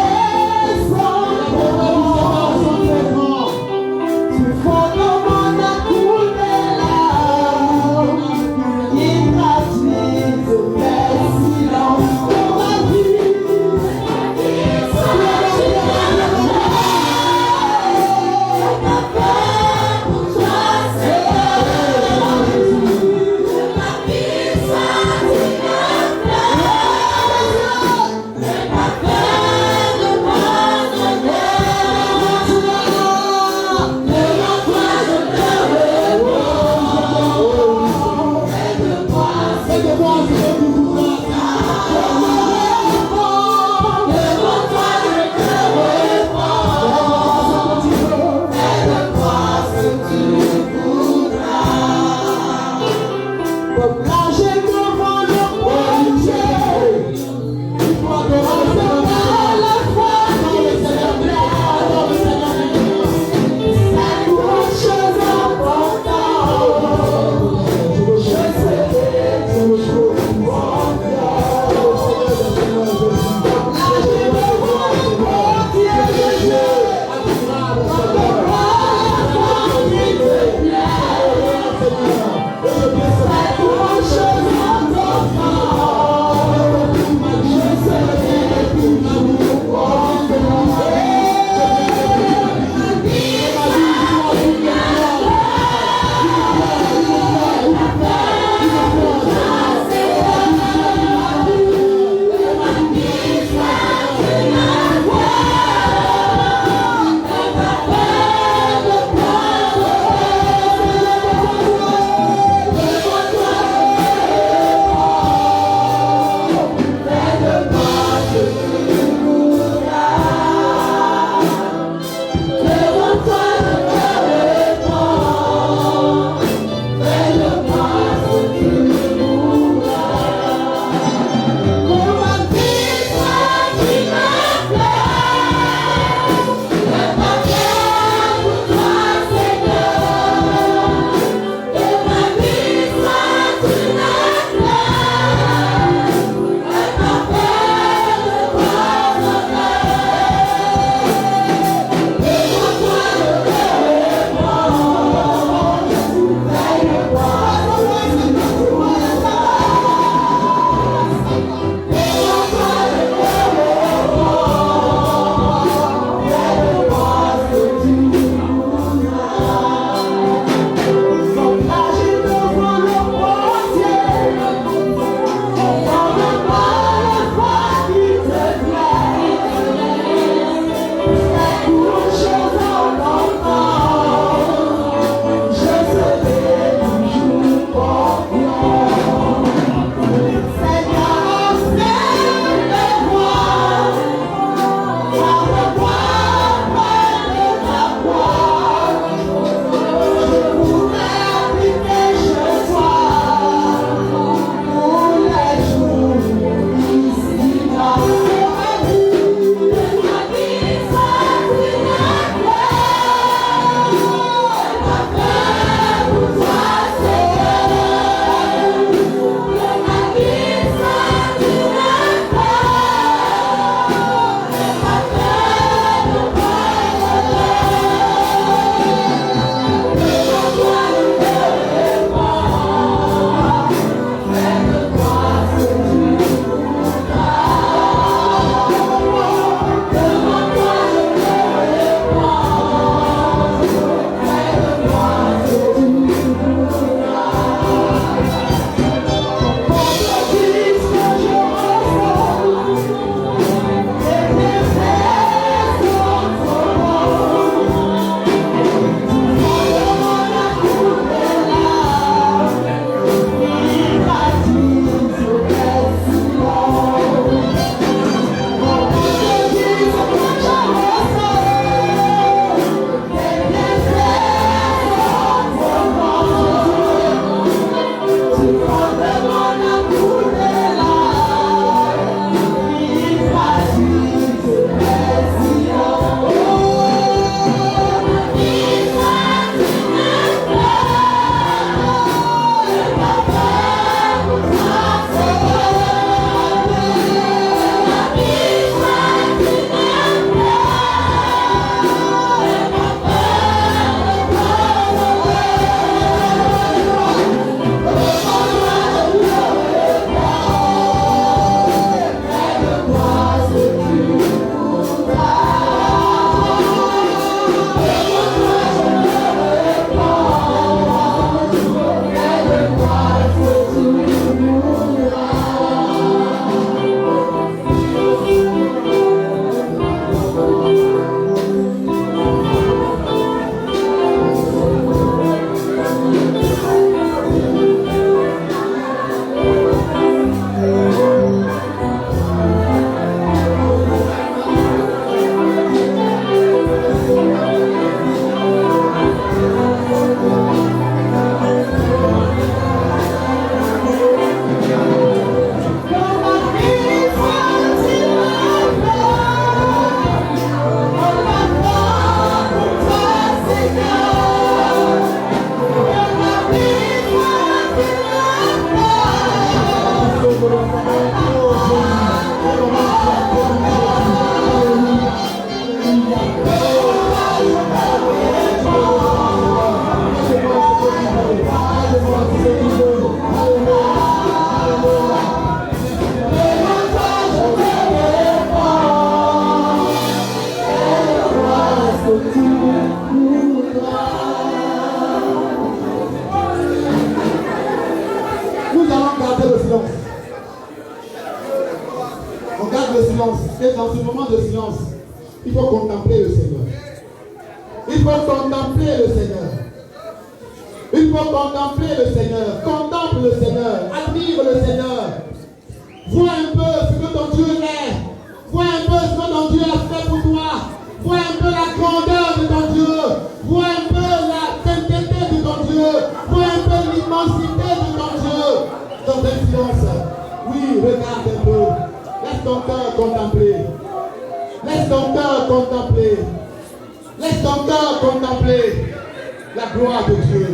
dans ce moment de silence, il faut contempler le Seigneur. Il faut contempler le Seigneur. Il faut contempler le Seigneur. Contemple le Seigneur. Admire le Seigneur. Vois un peu ce que ton Dieu est. Vois un peu ce que ton Dieu a fait pour toi. Vois un peu la grandeur de ton Dieu. Vois un peu la sainteté de ton Dieu. Vois un peu l'immensité de ton Dieu. Dans un silence. Oui, regarde un peu. Laisse ton cœur contempler. Laisse ton cœur contempler. Laisse ton cœur contempler la gloire de Dieu.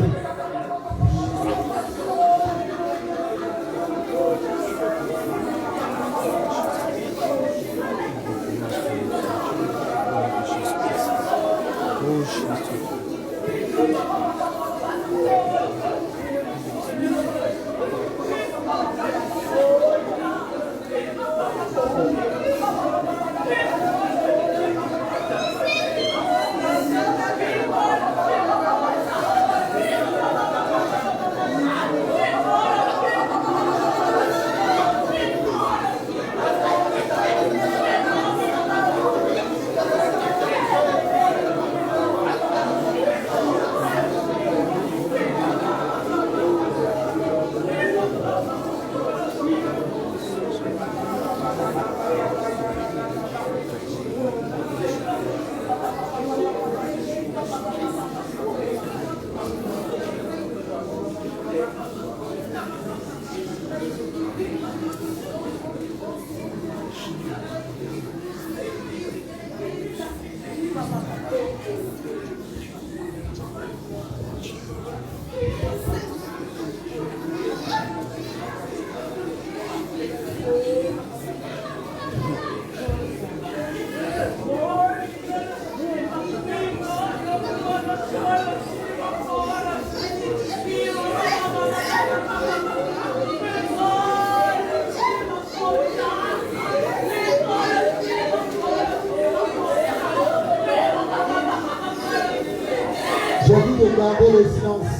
De garder le silence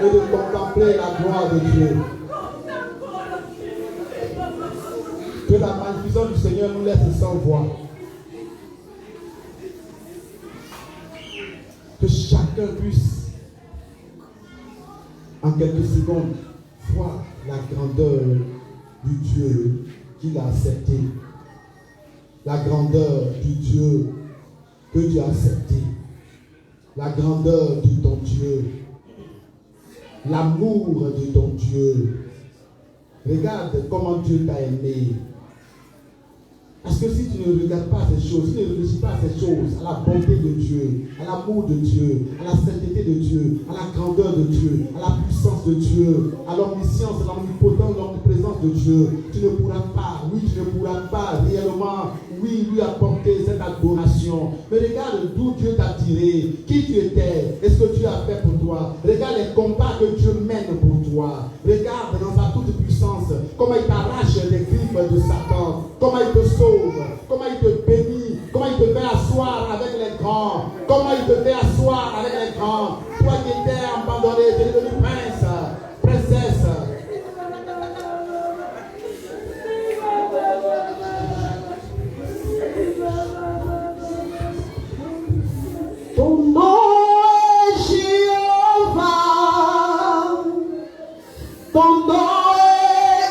et de contempler la gloire de Dieu. Que la magnificence du Seigneur nous laisse sans voix. Que chacun puisse, en quelques secondes, voir la grandeur du Dieu qu'il a accepté. La grandeur du Dieu que tu as accepté. La grandeur de ton Dieu, l'amour de ton Dieu. Regarde comment Dieu t'a aimé. Parce que si tu ne regardes pas ces choses, si tu ne réfléchis pas à ces choses, à la bonté de Dieu, à l'amour de Dieu, à la sainteté de Dieu, à la grandeur de Dieu, à la puissance de Dieu, à l'omniscience, à l'omnipotence, à l'omniprésence de Dieu, tu ne pourras pas, oui, tu ne pourras pas réellement, oui, lui apporter cette adoration. Mais regarde d'où Dieu t'a tiré, qui tu étais, et ce que Dieu a fait pour toi. Regarde les combats que Dieu mène pour toi. Regarde dans sa toute puissance, comment il t'arrache les griffes de Satan, comment il te sauve, comment il te bénit, comment il te fait asseoir avec les grands, comment il te fait asseoir avec les grands. Toi qui étais abandonné, tu es devenu prince, princesse. Ton nom est Jéhovah, ton nom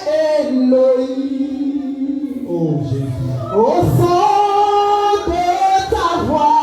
est Elohim. Oh Jésus. Au son de ta voix,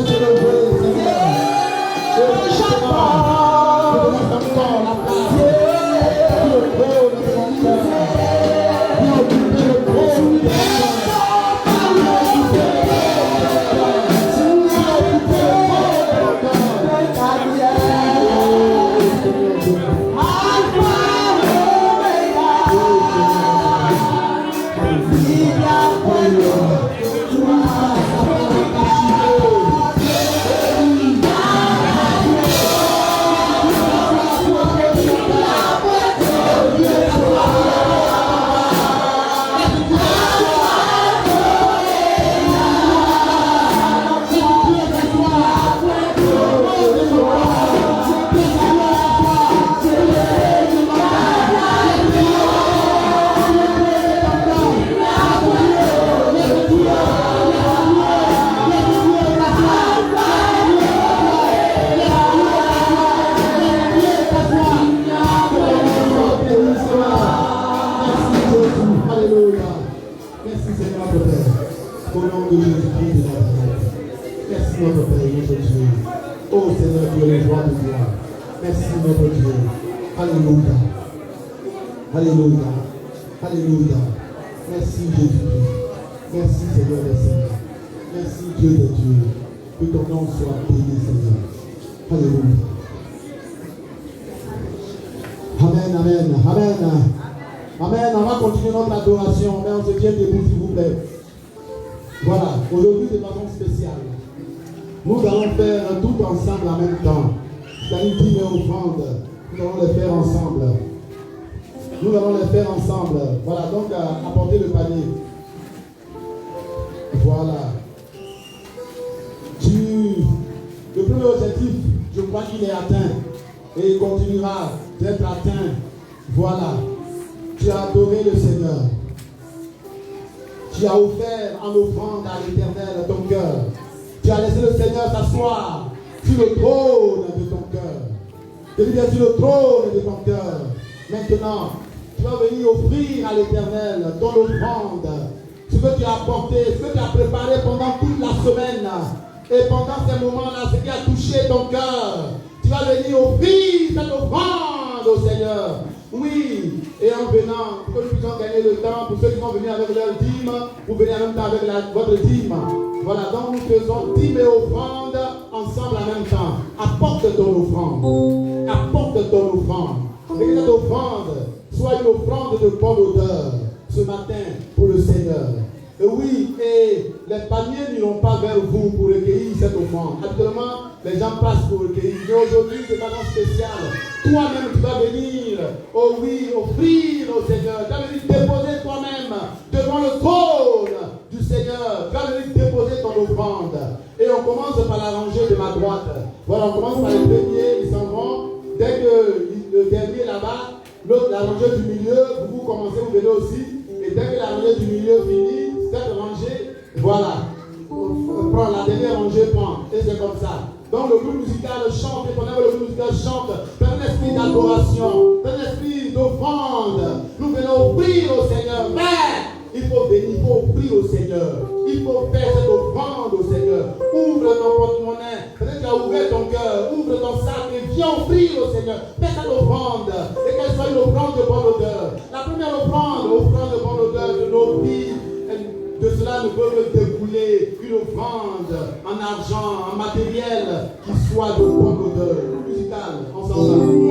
Tu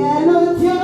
es le Dieu